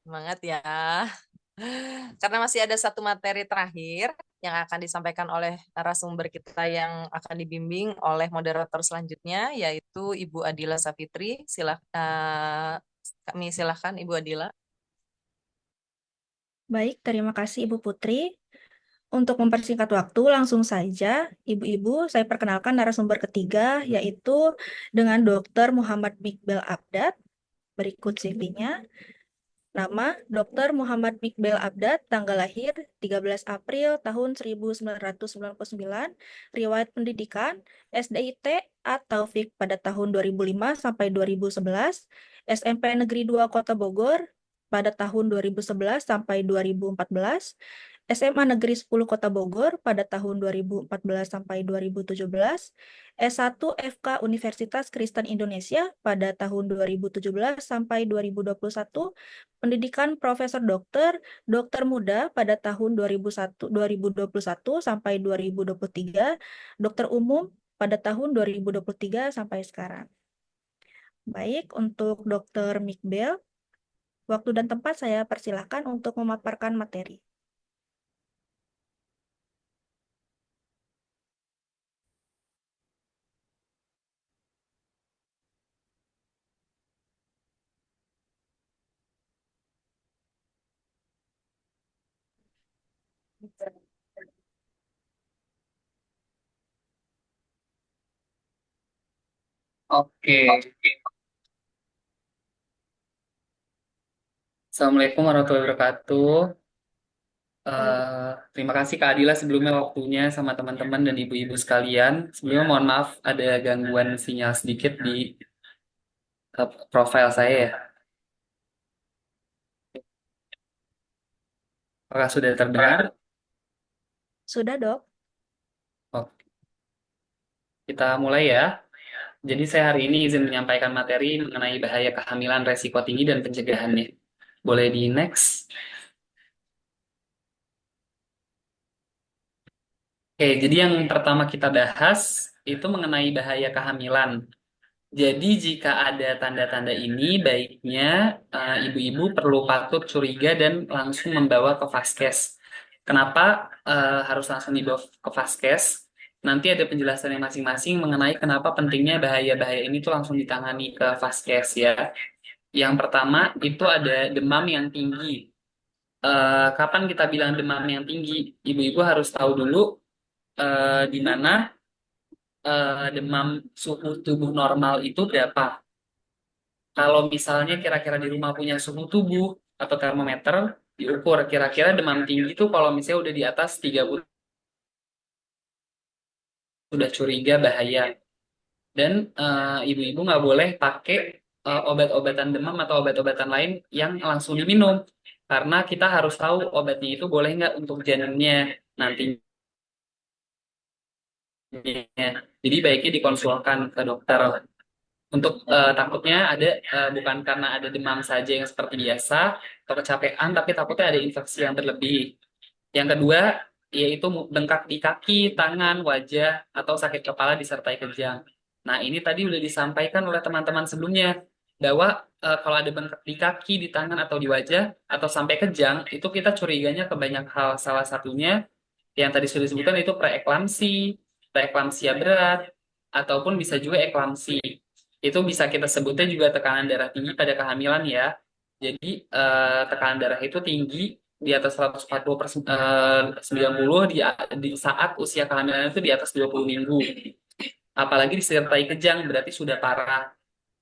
Semangat ya. Karena masih ada satu materi terakhir yang akan disampaikan oleh narasumber kita yang akan dibimbing oleh moderator selanjutnya, yaitu Ibu Adila Safitri. Kami silahkan Ibu Adila. Baik, terima kasih Ibu Putri. Untuk mempersingkat waktu, langsung saja, Ibu-ibu, saya perkenalkan narasumber ketiga, yaitu dengan Dr. Muhammad Mikbel Abdad. Berikut CV-nya. Nama, Dr. Muhammad Mikbel Abdad, tanggal lahir 13 April tahun 1999, riwayat pendidikan, SDIT atau Taufik pada tahun 2005 sampai 2011, SMP Negeri 2 Kota Bogor pada tahun 2011 sampai 2014, SMA Negeri 10 Kota Bogor pada tahun 2014 sampai 2017, S1 FK Universitas Kristen Indonesia pada tahun 2017 sampai 2021, pendidikan Profesor Dokter, Dokter Muda pada tahun 2021 sampai 2023, Dokter Umum pada tahun 2023 sampai sekarang. Baik, untuk Dokter Mikbel, waktu dan tempat saya persilahkan untuk memaparkan materi. Oke. Assalamualaikum warahmatullahi wabarakatuh. Terima kasih Kak Adila sebelumnya waktunya sama teman-teman dan ibu-ibu sekalian. Sebelumnya mohon maaf ada gangguan sinyal sedikit di profil saya ya. Apakah sudah terdengar? Sudah, Dok. Oke, kita mulai ya. Jadi saya hari ini izin menyampaikan materi mengenai bahaya kehamilan, resiko tinggi, dan pencegahannya. Boleh di next. Oke, jadi yang pertama kita bahas itu mengenai bahaya kehamilan. Jadi jika ada tanda-tanda ini, baiknya ibu-ibu perlu patut curiga dan langsung membawa ke Vaskes. Kenapa harus langsung dibawa ke Vaskes? Nanti ada penjelasannya masing-masing mengenai kenapa pentingnya bahaya-bahaya ini tuh langsung ditangani ke Vaskes ya. Yang pertama itu ada demam yang tinggi. Kapan kita bilang demam yang tinggi? Ibu-ibu harus tahu dulu di mana demam suhu tubuh normal itu berapa. Kalau misalnya kira-kira di rumah punya suhu tubuh atau termometer, diukur kira-kira demam tinggi itu kalau misalnya udah di atas 30 sudah curiga bahaya. Dan ibu-ibu nggak boleh pakai obat-obatan demam atau obat-obatan lain yang langsung diminum. Karena kita harus tahu obatnya itu boleh nggak untuk janinnya nantinya. Jadi baiknya dikonsulkan ke dokter. Untuk takutnya ada bukan karena ada demam saja yang seperti biasa atau kecapean, tapi takutnya ada infeksi yang berlebih. Yang kedua, yaitu bengkak di kaki, tangan, wajah, atau sakit kepala disertai kejang. Nah, ini tadi udah disampaikan oleh teman-teman sebelumnya, bahwa kalau ada bengkak di kaki, di tangan, atau di wajah, atau sampai kejang, itu kita curiganya ke banyak hal. Salah satunya, yang tadi sudah disebutkan itu preeklamsia berat, ataupun bisa juga eklamsi. Itu bisa kita sebutnya juga tekanan darah tinggi pada kehamilan ya. Jadi tekanan darah itu tinggi di atas 140 per 90 di saat usia kehamilan itu di atas 20 minggu. Apalagi disertai kejang berarti sudah parah.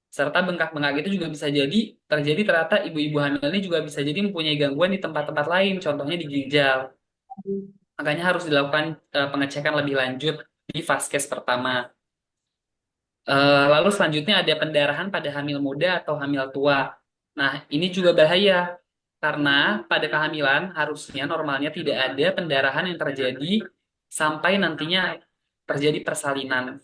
Serta bengkak-bengkak itu juga bisa jadi terjadi ternyata ibu-ibu hamil ini juga bisa jadi mempunyai gangguan di tempat-tempat lain, contohnya di ginjal. Makanya harus dilakukan pengecekan lebih lanjut di vaskes pertama. Lalu selanjutnya ada pendarahan pada hamil muda atau hamil tua. Nah, ini juga bahaya karena pada kehamilan harusnya normalnya tidak ada pendarahan yang terjadi sampai nantinya terjadi persalinan.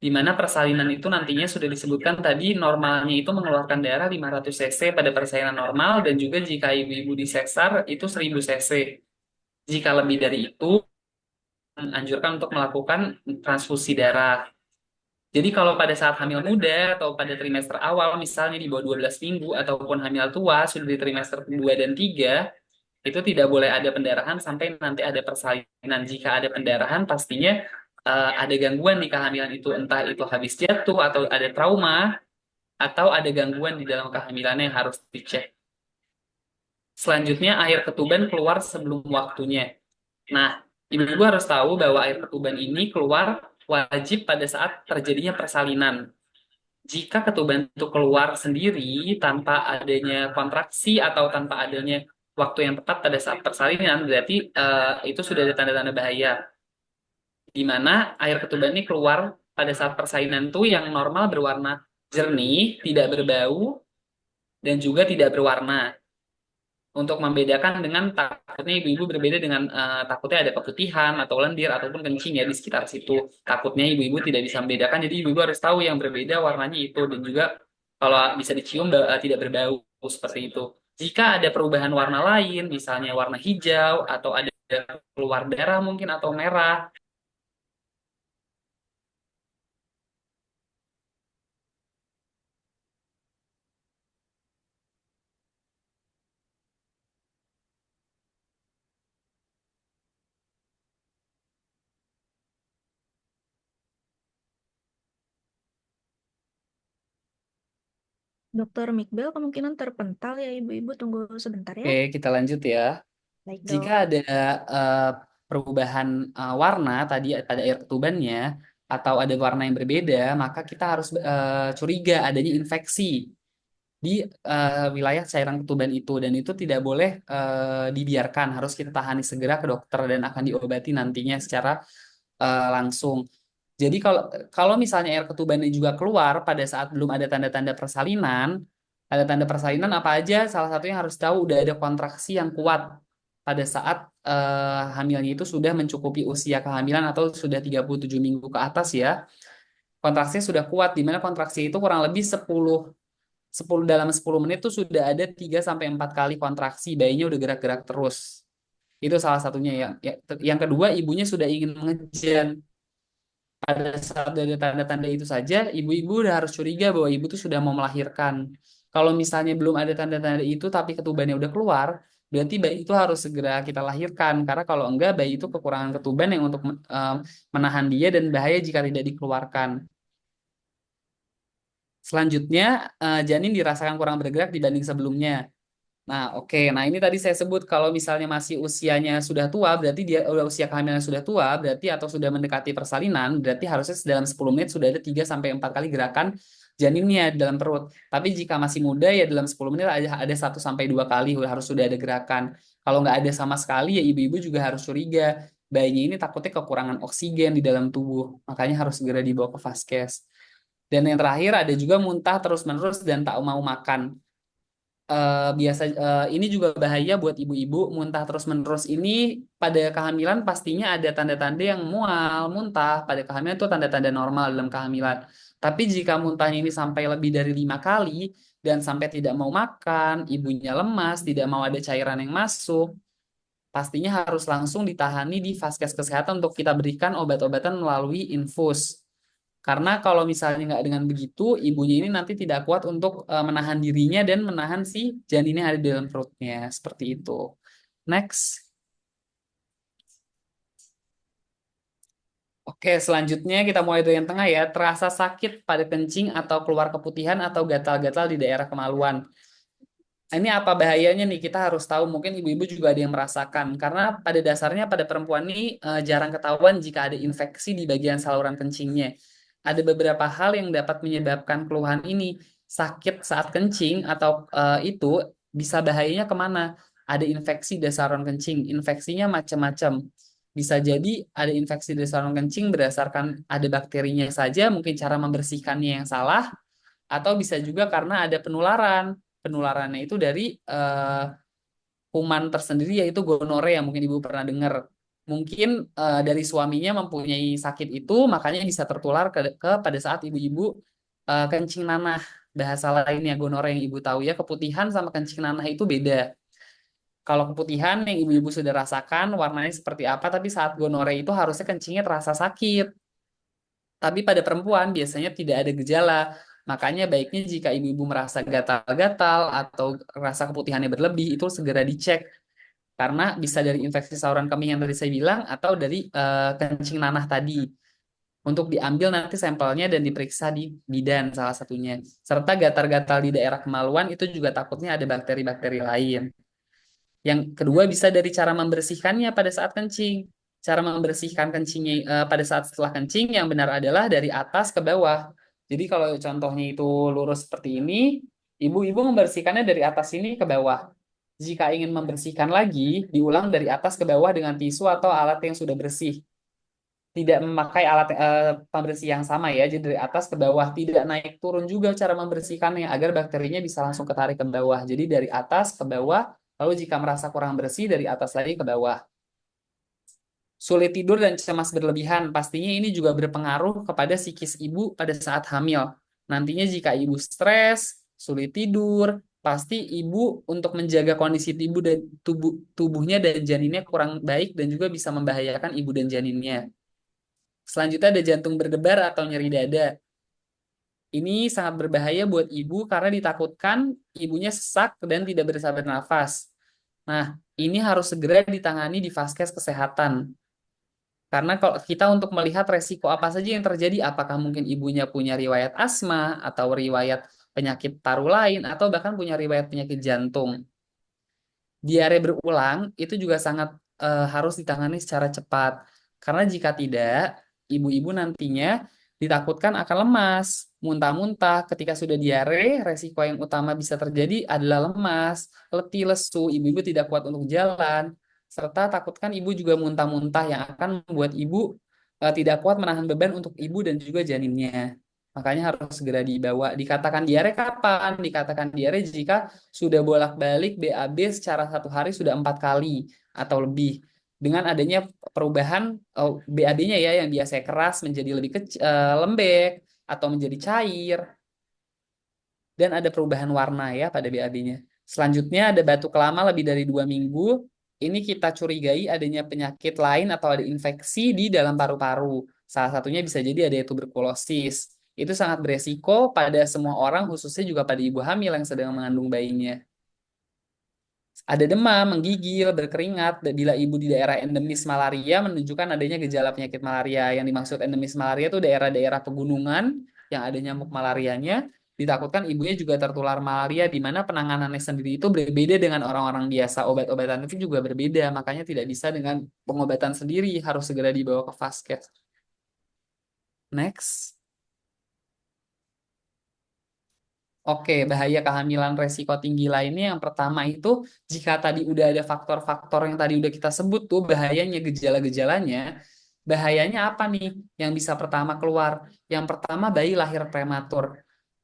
Di mana persalinan itu nantinya sudah disebutkan tadi normalnya itu mengeluarkan darah 500 cc pada persalinan normal dan juga jika ibu-ibu disesar itu 1000 cc. Jika lebih dari itu, anjurkan untuk melakukan transfusi darah. Jadi kalau pada saat hamil muda atau pada trimester awal, misalnya di bawah 12 minggu, ataupun hamil tua, sudah di trimester 2 dan 3, itu tidak boleh ada pendarahan sampai nanti ada persalinan. Jika ada pendarahan, pastinya ada gangguan di kehamilan itu, entah itu habis jatuh, atau ada trauma, atau ada gangguan di dalam kehamilannya yang harus dicek. Selanjutnya, air ketuban keluar sebelum waktunya. Nah, ibu-ibu harus tahu bahwa air ketuban ini keluar wajib pada saat terjadinya persalinan. Jika ketuban itu keluar sendiri tanpa adanya kontraksi atau tanpa adanya waktu yang tepat pada saat persalinan, berarti itu sudah ada tanda-tanda bahaya. Di mana air ketuban ini keluar pada saat persalinan itu yang normal berwarna jernih, tidak berbau, dan juga tidak berwarna. Untuk membedakan dengan takutnya ibu-ibu berbeda dengan takutnya ada keputihan atau lendir ataupun kencing ya di sekitar situ. Takutnya ibu-ibu tidak bisa membedakan, jadi ibu-ibu harus tahu yang berbeda warnanya itu dan juga kalau bisa dicium tidak berbau seperti itu. Jika ada perubahan warna lain, misalnya warna hijau atau ada keluar darah mungkin atau merah, Dokter Mikbel kemungkinan terpental ya Ibu-Ibu, tunggu sebentar ya. oke kita lanjut ya. Baik Jika dok. ada perubahan warna tadi pada air ketubannya, atau ada warna yang berbeda, maka kita harus curiga adanya infeksi di wilayah cairan ketuban itu, dan itu tidak boleh dibiarkan, harus kita tangani segera ke dokter dan akan diobati nantinya secara langsung. Jadi kalau kalau misalnya air ketubannya juga keluar pada saat belum ada tanda-tanda persalinan, ada tanda persalinan apa aja? Salah satunya harus tahu udah ada kontraksi yang kuat pada saat hamilnya itu sudah mencukupi usia kehamilan atau sudah 37 minggu ke atas ya. Kontraksinya sudah kuat, di mana kontraksi itu kurang lebih 10 dalam 10 menit tuh sudah ada 3 sampai 4 kali kontraksi, bayinya udah gerak-gerak terus. Itu salah satunya yang kedua, ibunya sudah ingin mengejan. Pada saat ada tanda-tanda itu saja, ibu-ibu udah harus curiga bahwa ibu tuh sudah mau melahirkan. Kalau misalnya belum ada tanda-tanda itu tapi ketubannya udah keluar, berarti bayi itu harus segera kita lahirkan. Karena kalau enggak, bayi itu kekurangan ketuban yang untuk menahan dia dan bahaya jika tidak dikeluarkan. Selanjutnya, janin dirasakan kurang bergerak dibanding sebelumnya. Nah, oke. Nah, ini tadi saya sebut kalau misalnya masih usianya sudah tua, berarti dia udah usia kehamilan sudah tua, berarti atau sudah mendekati persalinan, berarti harusnya dalam 10 menit sudah ada 3 sampai 4 kali gerakan janinnya di dalam perut. Tapi jika masih muda ya dalam 10 menit ada 1 sampai 2 kali harus sudah ada gerakan. Kalau nggak ada sama sekali ya ibu-ibu juga harus curiga. Bayinya ini takutnya kekurangan oksigen di dalam tubuh, makanya harus segera dibawa ke vaskes. Dan yang terakhir ada juga muntah terus-menerus dan tak mau makan. Ini juga bahaya buat ibu-ibu. Muntah terus-menerus ini pada kehamilan pastinya ada tanda-tanda yang mual, muntah. Pada kehamilan itu tanda-tanda normal dalam kehamilan. Tapi jika muntahnya ini sampai lebih dari 5 kali dan sampai tidak mau makan, ibunya lemas, tidak mau ada cairan yang masuk, pastinya harus langsung ditahani di vaskes kesehatan untuk kita berikan obat-obatan melalui infus. Karena kalau misalnya nggak dengan begitu, ibunya ini nanti tidak kuat untuk menahan dirinya dan menahan si janinnya ada di dalam perutnya. Seperti itu. Next. Oke, selanjutnya kita mulai dari yang tengah ya. Terasa sakit pada kencing atau keluar keputihan atau gatal-gatal di daerah kemaluan. Ini apa bahayanya nih? Kita harus tahu, mungkin ibu-ibu juga ada yang merasakan. Karena pada dasarnya pada perempuan ini jarang ketahuan jika ada infeksi di bagian saluran kencingnya. Ada beberapa hal yang dapat menyebabkan keluhan ini. Sakit saat kencing atau itu bisa bahayanya kemana? Ada infeksi di saluran kencing. Infeksinya macam-macam. Bisa jadi ada infeksi di saluran kencing berdasarkan ada bakterinya saja, mungkin cara membersihkannya yang salah, atau bisa juga karena ada penularan. Penularannya itu dari kuman tersendiri yaitu gonore yang mungkin ibu pernah dengar. Mungkin dari suaminya mempunyai sakit itu, makanya bisa tertular ke pada saat ibu-ibu kencing nanah. Bahasa lainnya gonore yang ibu tahu ya, keputihan sama kencing nanah itu beda. Kalau keputihan yang ibu-ibu sudah rasakan warnanya seperti apa, tapi saat gonore itu harusnya kencingnya terasa sakit. Tapi pada perempuan biasanya tidak ada gejala. Makanya baiknya jika ibu-ibu merasa gatal-gatal atau rasa keputihannya berlebih, itu segera dicek. Karena bisa dari infeksi saluran kemih yang tadi saya bilang, atau dari kencing nanah tadi. Untuk diambil nanti sampelnya dan diperiksa di bidan salah satunya. Serta gatal-gatal di daerah kemaluan itu juga takutnya ada bakteri-bakteri lain. Yang kedua bisa dari cara membersihkannya pada saat kencing. Cara membersihkan kencingnya pada saat setelah kencing yang benar adalah dari atas ke bawah. Jadi kalau contohnya itu lurus seperti ini, ibu-ibu membersihkannya dari atas ini ke bawah. Jika ingin membersihkan lagi, diulang dari atas ke bawah dengan tisu atau alat yang sudah bersih. Tidak memakai alat pembersih yang sama ya, jadi dari atas ke bawah. Tidak naik turun juga cara membersihkannya agar bakterinya bisa langsung ketarik ke bawah. Jadi dari atas ke bawah, lalu jika merasa kurang bersih, dari atas lagi ke bawah. Sulit tidur dan cemas berlebihan, pastinya ini juga berpengaruh kepada psikis ibu pada saat hamil. Nantinya jika ibu stres, sulit tidur, pasti ibu untuk menjaga kondisi tubuh dan tubuhnya dan janinnya kurang baik dan juga bisa membahayakan ibu dan janinnya. Selanjutnya ada jantung berdebar atau nyeri dada. Ini sangat berbahaya buat ibu karena ditakutkan ibunya sesak dan tidak bisa bernafas. Nah, ini harus segera ditangani di vaskes kesehatan. Karena kalau kita untuk melihat resiko apa saja yang terjadi, apakah mungkin ibunya punya riwayat asma atau riwayat penyakit paru lain atau bahkan punya riwayat penyakit jantung. Diare berulang itu juga sangat harus ditangani secara cepat. Karena jika tidak, ibu-ibu nantinya ditakutkan akan lemas, muntah-muntah. Ketika sudah diare, resiko yang utama bisa terjadi adalah lemas, letih, lesu, ibu-ibu tidak kuat untuk jalan, serta takutkan ibu juga muntah-muntah yang akan membuat ibu tidak kuat menahan beban untuk ibu dan juga janinnya. Makanya harus segera dibawa. Dikatakan diare kapan? Dikatakan diare jika sudah bolak-balik BAB secara 1 hari sudah 4 kali atau lebih. Dengan adanya perubahan BAB-nya ya yang biasanya keras menjadi lebih lembek atau menjadi cair. Dan ada perubahan warna ya pada BAB-nya. Selanjutnya ada batuk lama lebih dari 2 minggu. Ini kita curigai adanya penyakit lain atau ada infeksi di dalam paru-paru. Salah satunya bisa jadi ada tuberkulosis. Itu sangat beresiko pada semua orang, khususnya juga pada ibu hamil yang sedang mengandung bayinya. Ada demam, menggigil, berkeringat. Bila ibu di daerah endemis malaria menunjukkan adanya gejala penyakit malaria. Yang dimaksud endemis malaria itu daerah-daerah pegunungan yang ada nyamuk malarianya. Ditakutkan ibunya juga tertular malaria, di mana penanganannya sendiri itu berbeda dengan orang-orang biasa. Obat-obatan itu juga berbeda, makanya tidak bisa dengan pengobatan sendiri, harus segera dibawa ke vaskes. Next. Oke, bahaya kehamilan resiko tinggi lainnya yang pertama itu jika tadi udah ada faktor-faktor yang tadi udah kita sebut tuh bahayanya gejala-gejalanya, bahayanya apa nih yang bisa pertama keluar? Yang pertama bayi lahir prematur.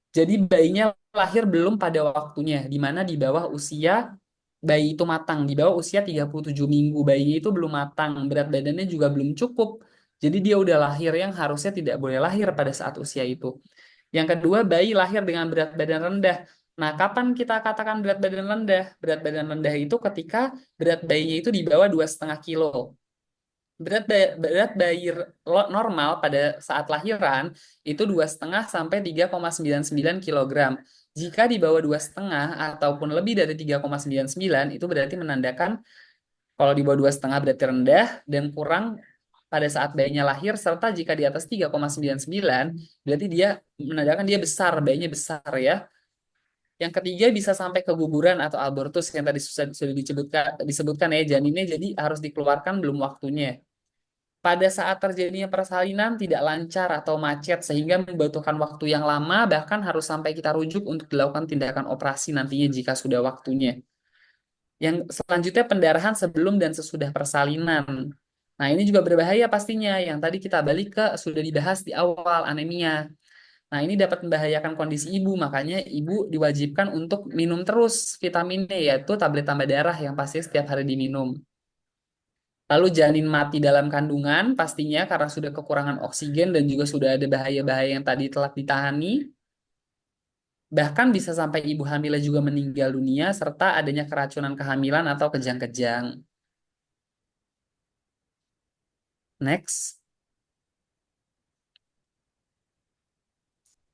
Jadi bayinya lahir belum pada waktunya, di mana di bawah usia bayi itu matang, di bawah usia 37 minggu bayinya itu belum matang, berat badannya juga belum cukup. Jadi dia udah lahir yang harusnya tidak boleh lahir pada saat usia itu. Yang kedua, bayi lahir dengan berat badan rendah. Nah, kapan kita katakan berat badan rendah? Berat badan rendah itu ketika berat bayinya itu di bawah 2,5 kilo. Berat bayi normal pada saat lahiran itu 2,5 sampai 3,99 kilogram. Jika di bawah 2,5 ataupun lebih dari 3,99 itu berarti menandakan kalau di bawah 2,5 berarti rendah dan kurang pada saat bayinya lahir, serta jika di atas 3,99 berarti dia menandakan dia besar, bayinya besar ya. Yang ketiga bisa sampai keguguran atau abortus yang tadi sudah disebutkan ya, janinnya jadi harus dikeluarkan belum waktunya. Pada saat terjadinya persalinan tidak lancar atau macet sehingga membutuhkan waktu yang lama, bahkan harus sampai kita rujuk untuk dilakukan tindakan operasi nantinya jika sudah waktunya. Yang selanjutnya pendarahan sebelum dan sesudah persalinan. Nah, ini juga berbahaya pastinya. Yang tadi kita balik ke sudah dibahas di awal, anemia. Nah, ini dapat membahayakan kondisi ibu, makanya ibu diwajibkan untuk minum terus vitaminnya, yaitu tablet tambah darah yang pasti setiap hari diminum. Lalu janin mati dalam kandungan, pastinya karena sudah kekurangan oksigen dan juga sudah ada bahaya-bahaya yang tadi telah ditahani. Bahkan bisa sampai ibu hamil juga meninggal dunia, serta adanya keracunan kehamilan atau kejang-kejang. Next.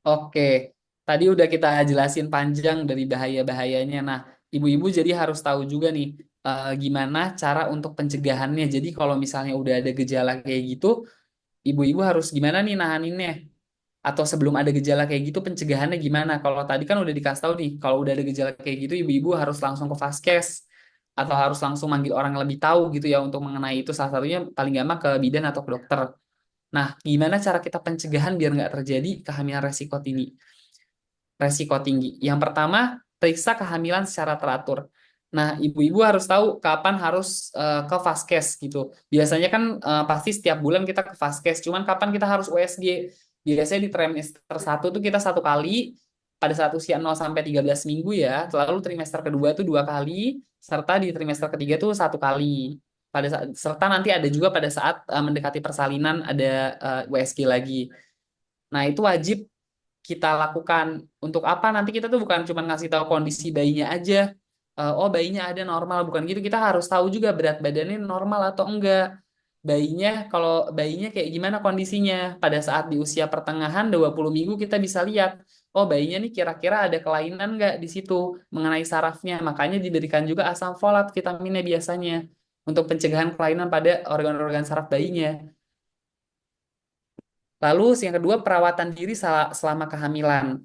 Oke, tadi udah kita jelasin panjang dari bahaya-bahayanya. Nah, ibu-ibu jadi harus tahu juga nih gimana cara untuk pencegahannya. Jadi kalau misalnya udah ada gejala kayak gitu, ibu-ibu harus gimana nih nahaninnya? Atau sebelum ada gejala kayak gitu pencegahannya gimana? Kalau tadi kan udah dikasih tahu nih, kalau udah ada gejala kayak gitu, ibu-ibu harus langsung ke vaskes atau harus langsung manggil orang yang lebih tahu gitu ya untuk mengenai itu. Salah satunya paling gampang ke bidan atau ke dokter. Nah, gimana cara kita pencegahan biar nggak terjadi kehamilan resiko tinggi? Yang pertama, periksa kehamilan secara teratur. Nah, ibu-ibu harus tahu kapan harus ke vaskes gitu. Biasanya kan pasti setiap bulan kita ke vaskes. Cuman kapan kita harus USG? Biasanya di trimester 1 tuh kita 1 kali pada saat usia 0 sampai 13 minggu ya. Lalu trimester kedua tuh 2 kali, serta di trimester ketiga tuh 1 kali. Serta nanti ada juga pada saat mendekati persalinan ada USG lagi. Nah, itu wajib kita lakukan. Untuk apa? Nanti kita tuh bukan cuma ngasih tahu kondisi bayinya aja. Oh, bayinya ada normal, bukan gitu. Kita harus tahu juga berat badannya normal atau enggak. Kalau bayinya kayak gimana kondisinya. Pada saat di usia pertengahan 20 minggu kita bisa lihat, oh bayinya nih kira-kira ada kelainan enggak di situ mengenai sarafnya. Makanya diberikan juga asam folat vitaminnya biasanya untuk pencegahan kelainan pada organ-organ saraf bayinya. Lalu yang kedua, perawatan diri selama kehamilan.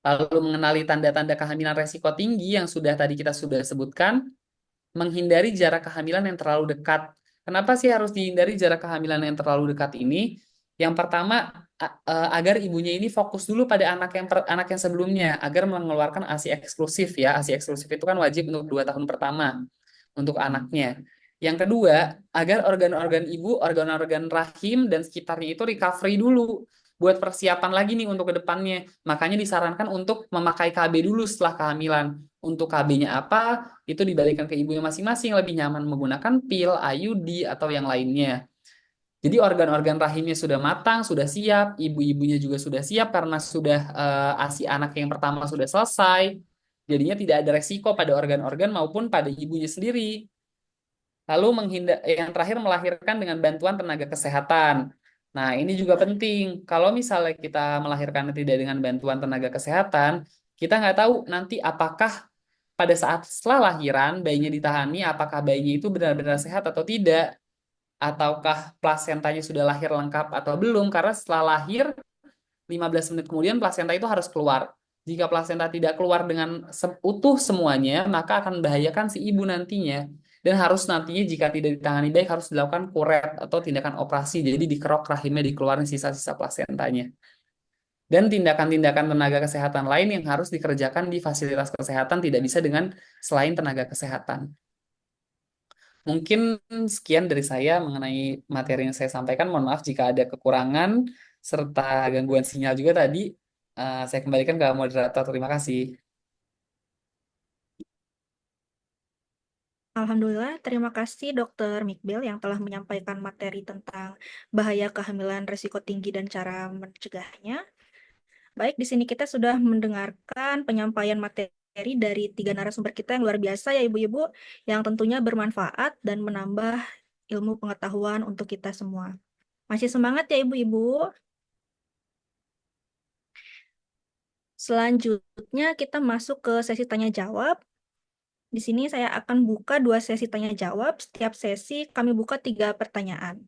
Lalu mengenali tanda-tanda kehamilan resiko tinggi yang tadi kita sudah sebutkan, menghindari jarak kehamilan yang terlalu dekat. Kenapa sih harus dihindari jarak kehamilan yang terlalu dekat ini? Yang pertama, agar ibunya ini fokus dulu pada anak yang sebelumnya, agar mengeluarkan ASI eksklusif ya. ASI eksklusif itu kan wajib untuk 2 tahun pertama untuk anaknya. Yang kedua, agar organ-organ ibu, organ-organ rahim dan sekitarnya itu recovery dulu buat persiapan lagi nih untuk ke depannya. Makanya disarankan untuk memakai KB dulu setelah kehamilan. Untuk KB-nya apa, itu dibalikan ke ibunya masing-masing, lebih nyaman menggunakan pil, IUD, atau yang lainnya. Jadi organ-organ rahimnya sudah matang, sudah siap, ibu-ibunya juga sudah siap karena sudah ASI anak yang pertama sudah selesai. Jadinya tidak ada resiko pada organ-organ maupun pada ibunya sendiri. Lalu yang terakhir melahirkan dengan bantuan tenaga kesehatan. Nah, ini juga penting. Kalau misalnya kita melahirkan tidak dengan bantuan tenaga kesehatan, kita nggak tahu nanti apakah pada saat setelah lahiran bayinya ditahani, apakah bayinya itu benar-benar sehat atau tidak, ataukah plasentanya sudah lahir lengkap atau belum, karena setelah lahir 15 menit kemudian plasenta itu harus keluar. Jika plasenta tidak keluar dengan utuh semuanya, maka akan membahayakan si ibu nantinya. Dan harus nantinya jika tidak ditangani baik harus dilakukan kuret atau tindakan operasi. Jadi dikerok rahimnya, dikeluarin sisa-sisa plasentanya. Dan tindakan-tindakan tenaga kesehatan lain yang harus dikerjakan di fasilitas kesehatan tidak bisa dengan selain tenaga kesehatan. Mungkin sekian dari saya mengenai materi yang saya sampaikan. Mohon maaf jika ada kekurangan serta gangguan sinyal juga tadi. Saya kembalikan ke moderator. Terima kasih. Alhamdulillah, terima kasih Dr. Mikbel yang telah menyampaikan materi tentang bahaya kehamilan risiko tinggi dan cara mencegahnya. Baik, di sini kita sudah mendengarkan penyampaian materi dari 3 narasumber kita yang luar biasa ya Ibu-Ibu, yang tentunya bermanfaat dan menambah ilmu pengetahuan untuk kita semua. Masih semangat ya Ibu-Ibu? Selanjutnya kita masuk ke sesi tanya jawab. Di sini saya akan buka 2 sesi tanya jawab. Setiap sesi kami buka 3 pertanyaan.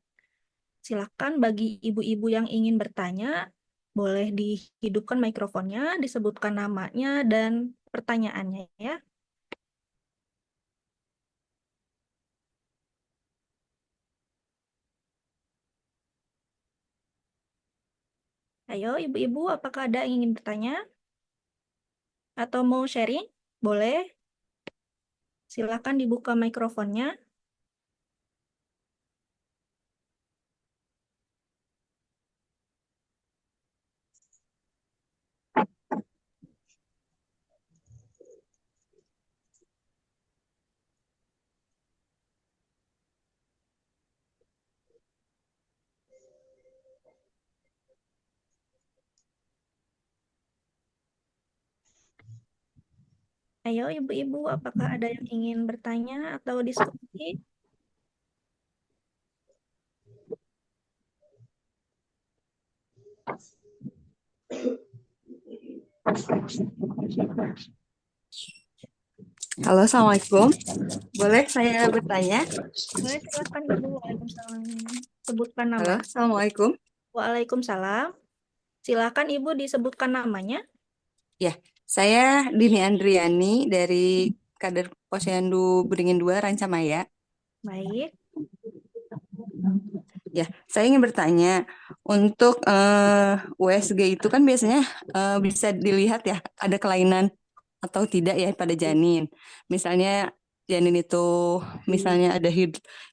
Silakan bagi ibu-ibu yang ingin bertanya, boleh dihidupkan mikrofonnya, disebutkan namanya dan pertanyaannya ya. Ayo ibu-ibu, apakah ada yang ingin bertanya? Atau mau sharing? Boleh. Silakan dibuka mikrofonnya. Ayo ibu-ibu, apakah ada yang ingin bertanya atau diskusi? Halo, Assalamualaikum. Boleh saya bertanya? Boleh, silakan Ibu. Waalaikumsalam. Sebutkan Halo, nama. Assalamualaikum. Waalaikumsalam. Silakan Ibu disebutkan namanya. Ya, saya Dini Andriani dari Kader Posyandu Beringin 2 Rancamaya. Baik. Ya, saya ingin bertanya, untuk USG itu kan biasanya bisa dilihat ya, ada kelainan atau tidak ya pada janin. Misalnya janin itu misalnya ada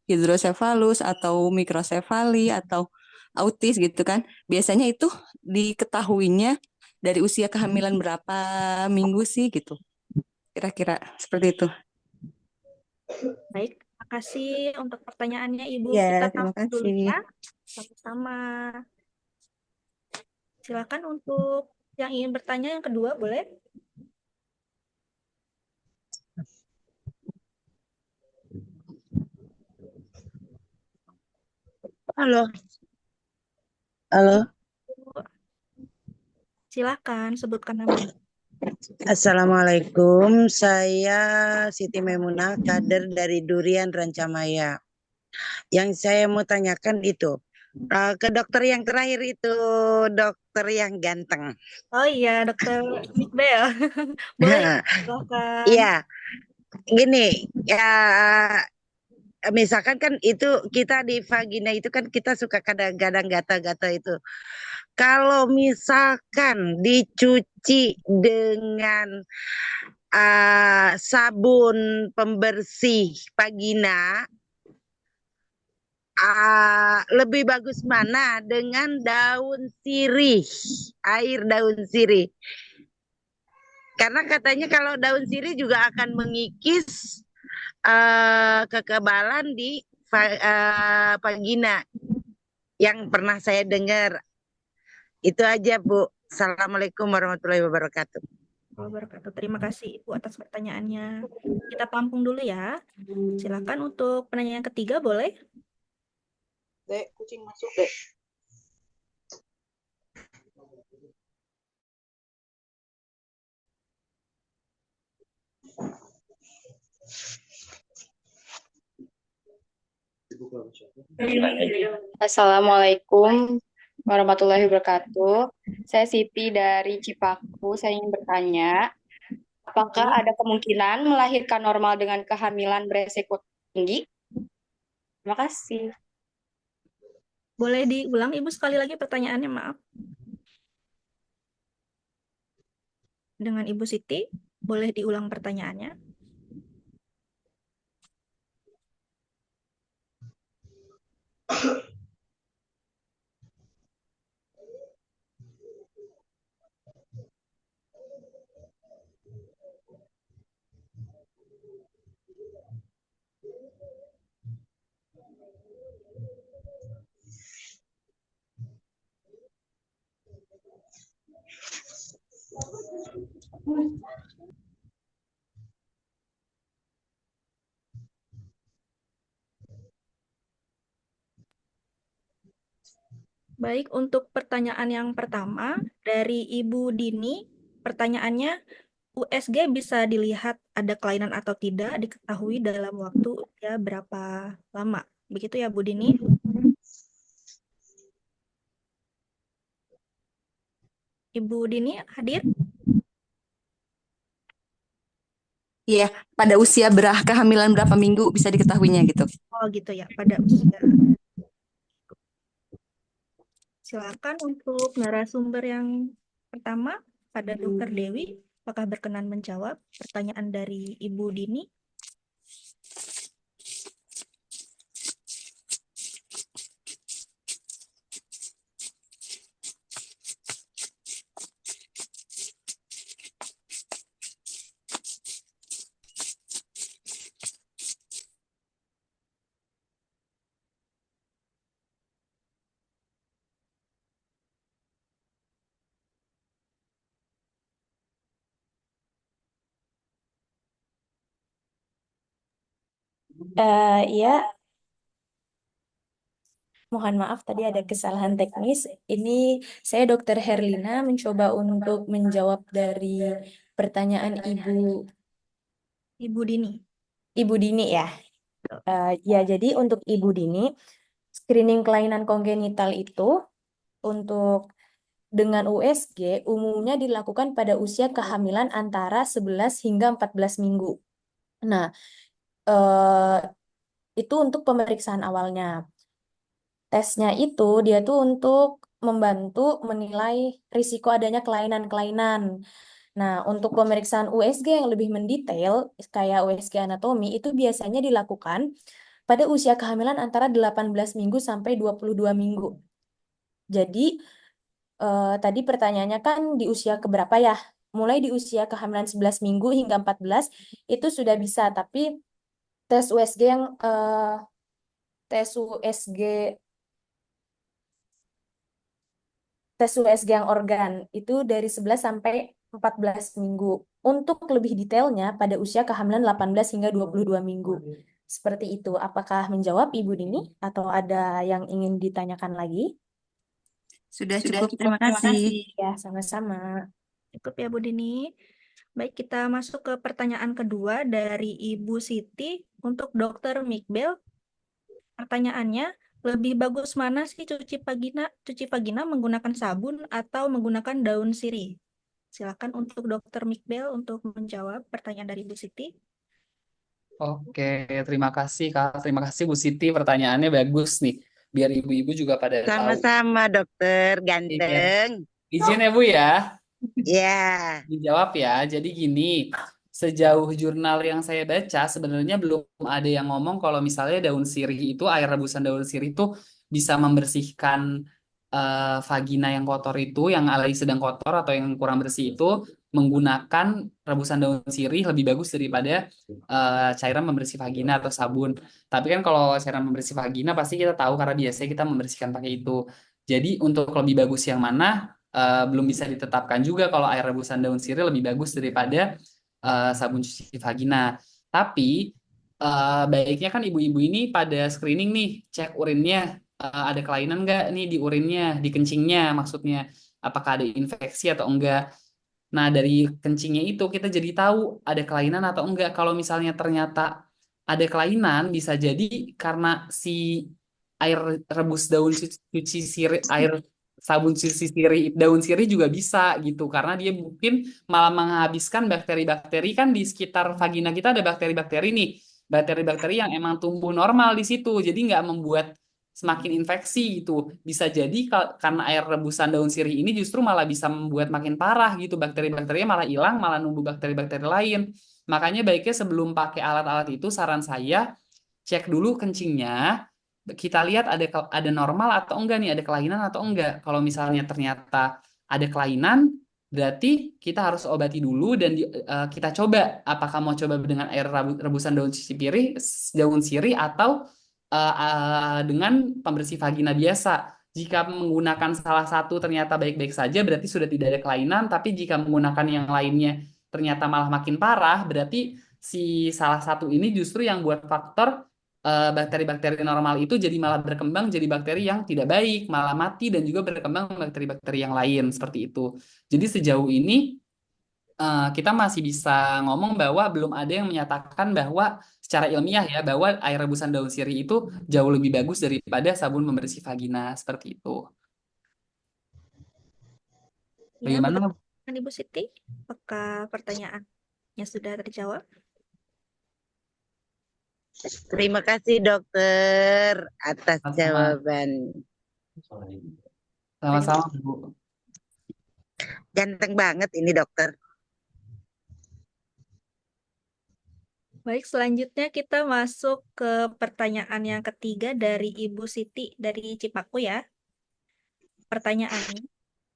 hidrosefalus atau mikrosefali atau autis gitu kan. Biasanya itu diketahuinya dari usia kehamilan berapa minggu sih gitu. Kira-kira seperti itu. Baik, terima kasih untuk pertanyaannya Ibu. Ya, Kita terima tampil dulu kasih. ya. Sama-sama. Silakan untuk yang ingin bertanya yang kedua, boleh? Halo. Halo. Silakan sebutkan namanya. Assalamualaikum. Saya Siti Memunah, kader dari Durian Rancamaya. Yang saya mau tanyakan itu ke dokter yang terakhir itu, dokter yang ganteng. Oh iya, Dokter Mikbel. Boleh, silakan. Iya, gini ya. misalkan kan itu kita di vagina itu kan kita suka kadang-kadang gata-gata itu. Kalau misalkan dicuci dengan sabun pembersih vagina, lebih bagus mana dengan daun sirih, air daun sirih. Karena katanya kalau daun sirih juga akan mengikis kekebalan di vagina yang pernah saya dengar. Itu aja, Bu. Assalamualaikum warahmatullahi wabarakatuh. Wabarakatuh. Terima kasih Ibu atas pertanyaannya. Kita tampung dulu ya. Silakan untuk penanya yang ketiga, boleh? Dek, kucing masuk, Dek. Assalamualaikum warahmatullahi wabarakatuh. Saya Siti dari Cipaku. Saya ingin bertanya, apakah ada kemungkinan melahirkan normal dengan kehamilan beresiko tinggi? Terima kasih. Boleh diulang Ibu sekali lagi pertanyaannya, maaf. Dengan Ibu Siti, boleh diulang pertanyaannya? Baik, untuk pertanyaan yang pertama dari Ibu Dini, pertanyaannya, USG bisa dilihat ada kelainan atau tidak diketahui dalam waktu usia berapa lama. Begitu ya, Bu Dini? Ibu Dini hadir? Iya, pada usia kehamilan berapa minggu bisa diketahuinya gitu. Oh gitu ya, pada usia. Silakan untuk narasumber yang pertama, pada Dr. Dewi, apakah berkenan menjawab pertanyaan dari Ibu Dini? Iya, mohon maaf tadi ada kesalahan teknis. Ini saya Dr. Herlina mencoba untuk menjawab dari pertanyaan Ibu Dini. Ibu Dini ya. Ya, jadi untuk Ibu Dini, screening kelainan kongenital itu untuk dengan USG umumnya dilakukan pada usia kehamilan antara 11 hingga 14 minggu. Nah, itu untuk pemeriksaan awalnya. Tesnya itu dia tuh untuk membantu menilai risiko adanya kelainan-kelainan. Nah, untuk pemeriksaan USG yang lebih mendetail, kayak USG anatomi, itu biasanya dilakukan pada usia kehamilan antara 18 minggu sampai 22 minggu. Jadi, tadi pertanyaannya kan di usia keberapa ya? Mulai di usia kehamilan 11 minggu hingga 14 itu sudah bisa, tapi tes USG yang tes USG yang organ itu dari 11 sampai 14 minggu. Untuk lebih detailnya pada usia kehamilan 18 hingga 22 minggu. Seperti itu. Apakah menjawab Ibu Dini atau ada yang ingin ditanyakan lagi? Sudah cukup, terima kasih. Ya, sama-sama. Cukup ya, Bu Dini. Baik, kita masuk ke pertanyaan kedua dari Ibu Siti untuk Dr. Mikbel. Pertanyaannya, lebih bagus mana sih cuci vagina menggunakan sabun atau menggunakan daun sirih? Silakan untuk Dr. Mikbel untuk menjawab pertanyaan dari Ibu Siti. Oke, terima kasih Kak. Terima kasih Bu Siti. Pertanyaannya bagus nih. Biar ibu-ibu juga pada tahu. Sama-sama dokter Iya. ganteng. Izin ya Bu ya. Ya, Dijawab ya. Jadi gini, sejauh jurnal yang saya baca sebenarnya belum ada yang ngomong kalau misalnya daun sirih itu, air rebusan daun sirih itu bisa membersihkan vagina yang kotor itu, yang alai sedang kotor atau yang kurang bersih itu menggunakan rebusan daun sirih lebih bagus daripada cairan pembersih vagina atau sabun. Tapi kan kalau cairan pembersih vagina pasti kita tahu karena biasanya kita membersihkan pakai itu. Jadi untuk lebih bagus yang mana belum bisa ditetapkan juga kalau air rebusan daun sirih lebih bagus daripada sabun cuci vagina. Tapi baiknya kan ibu-ibu ini pada screening nih, cek urinnya ada kelainan nggak nih di urinnya, di kencingnya maksudnya, apakah ada infeksi atau enggak. Nah, dari kencingnya itu kita jadi tahu ada kelainan atau enggak. Kalau misalnya ternyata ada kelainan, bisa jadi karena si air rebus daun cuci sirih, air sabun cuci sirih, daun sirih juga bisa gitu. Karena dia mungkin malah menghabiskan bakteri-bakteri kan di sekitar vagina kita ada bakteri-bakteri nih. Bakteri-bakteri yang emang tumbuh normal di situ. Jadi nggak membuat semakin infeksi gitu. Bisa jadi karena air rebusan daun sirih ini justru malah bisa membuat makin parah gitu. Bakteri-bakterinya malah hilang, malah numbuh bakteri-bakteri lain. Makanya baiknya sebelum pakai alat-alat itu, saran saya cek dulu kencingnya. Kita lihat ada normal atau enggak nih, ada kelainan atau enggak. Kalau misalnya ternyata ada kelainan, berarti kita harus obati dulu dan kita coba apakah mau coba dengan air rebusan daun sirih atau dengan pembersih vagina biasa. Jika menggunakan salah satu ternyata baik-baik saja, berarti sudah tidak ada kelainan. Tapi jika menggunakan yang lainnya ternyata malah makin parah, berarti si salah satu ini justru yang buat faktor bakteri-bakteri normal itu jadi malah berkembang jadi bakteri yang tidak baik, malah mati dan juga berkembang bakteri-bakteri yang lain seperti itu. Jadi sejauh ini kita masih bisa ngomong bahwa belum ada yang menyatakan bahwa secara ilmiah ya bahwa air rebusan daun sirih itu jauh lebih bagus daripada sabun pembersih vagina seperti itu. Ya, Bagaimana? betul. Ibu Siti, apakah pertanyaannya sudah terjawab? terima kasih dokter atas Sama-sama. jawaban. Sama-sama, Bu. Ganteng banget ini dokter. Baik, selanjutnya kita masuk ke pertanyaan yang ketiga dari Ibu Siti dari Cipaku ya. Pertanyaannya,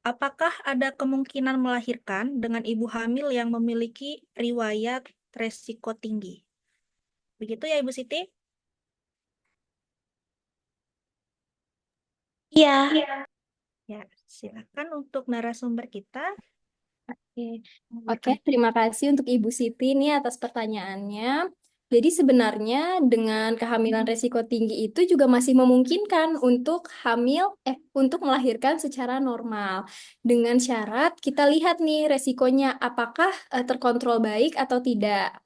apakah ada kemungkinan melahirkan dengan ibu hamil yang memiliki riwayat resiko tinggi? Begitu ya Ibu Siti? Iya. Ya, silakan untuk narasumber kita. Oke, terima kasih untuk Ibu Siti ini atas pertanyaannya. Jadi sebenarnya dengan kehamilan resiko tinggi itu juga masih memungkinkan untuk untuk melahirkan secara normal. Dengan syarat kita lihat nih resikonya apakah terkontrol baik atau tidak.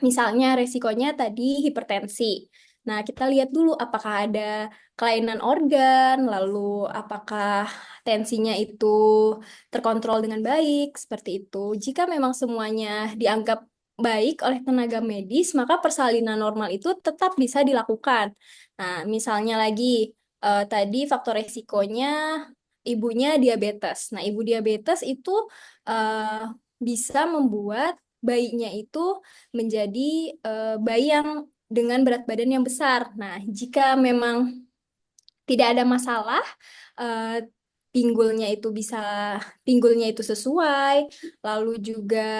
Misalnya resikonya tadi hipertensi. Nah, kita lihat dulu apakah ada kelainan organ, lalu apakah tensinya itu terkontrol dengan baik, seperti itu. Jika memang semuanya dianggap baik oleh tenaga medis, maka persalinan normal itu tetap bisa dilakukan. Nah, misalnya lagi tadi faktor resikonya ibunya diabetes. Nah, ibu diabetes itu bisa membuat bayinya itu menjadi bayi yang dengan berat badan yang besar. Nah, jika memang tidak ada masalah, eh, pinggulnya itu sesuai, lalu juga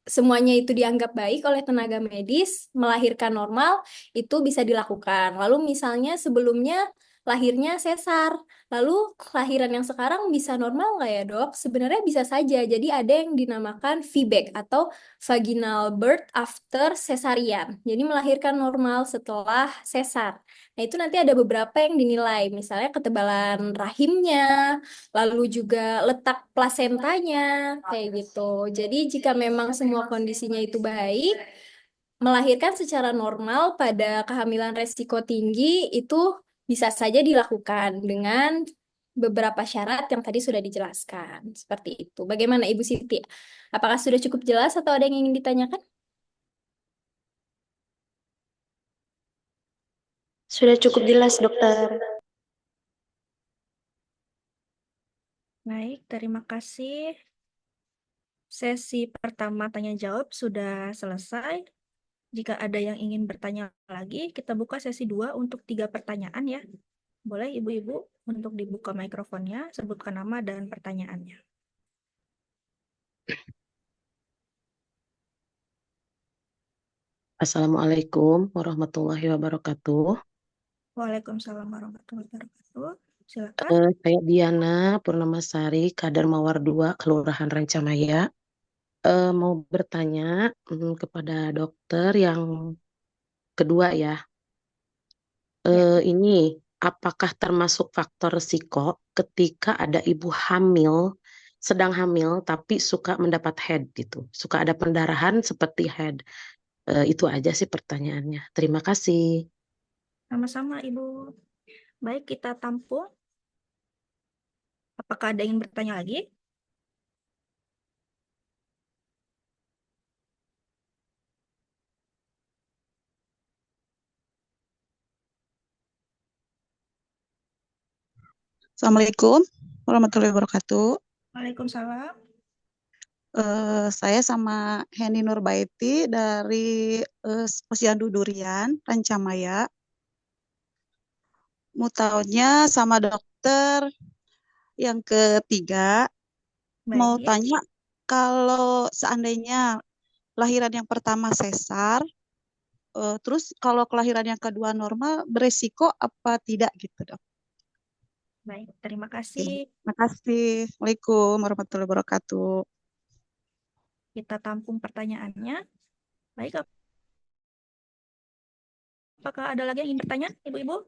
semuanya itu dianggap baik oleh tenaga medis, melahirkan normal itu bisa dilakukan. Lalu misalnya sebelumnya lahirnya sesar, lalu kelahiran yang sekarang bisa normal nggak ya dok? Sebenarnya bisa saja. Jadi ada yang dinamakan VBAC atau vaginal birth after cesarean. Jadi melahirkan normal setelah sesar. Nah itu nanti ada beberapa yang dinilai, misalnya ketebalan rahimnya, lalu juga letak plasentanya, kayak gitu. Jadi jika memang semua kondisinya itu baik, melahirkan secara normal pada kehamilan resiko tinggi itu bisa saja dilakukan dengan beberapa syarat yang tadi sudah dijelaskan. Seperti itu. Bagaimana Ibu Siti? Apakah sudah cukup jelas atau ada yang ingin ditanyakan? Sudah cukup jelas, dokter. Baik, terima kasih. Sesi pertama tanya jawab sudah selesai. Jika ada yang ingin bertanya lagi, kita buka sesi 2 untuk 3 pertanyaan ya. Boleh ibu-ibu untuk dibuka mikrofonnya, sebutkan nama dan pertanyaannya. Assalamualaikum warahmatullahi wabarakatuh. Waalaikumsalam warahmatullahi wabarakatuh. Silakan. Saya Diana Purnamasari, Kader Mawar 2, Kelurahan Rancamaya. Mau bertanya kepada dokter yang kedua ya. Ini apakah termasuk faktor risiko ketika ada ibu hamil, sedang hamil tapi suka mendapat head gitu, suka ada pendarahan seperti head. Itu aja sih pertanyaannya. Terima kasih. Sama-sama Ibu. Baik, kita tampung. Apakah ada yang ingin bertanya lagi? Assalamualaikum warahmatullahi wabarakatuh. Waalaikumsalam. Saya sama Heni Nurbaiti dari Posyandu Durian, Rancamaya. Mau taunya sama dokter yang ketiga. Mau Baik. tanya kalau seandainya lahiran yang pertama sesar, terus kalau kelahiran yang kedua normal, beresiko apa tidak gitu dok? Baik, terima kasih. Terima kasih. Assalamualaikum warahmatullahi wabarakatuh. Kita tampung pertanyaannya. Baik, apakah ada lagi yang ingin bertanya, Ibu-ibu?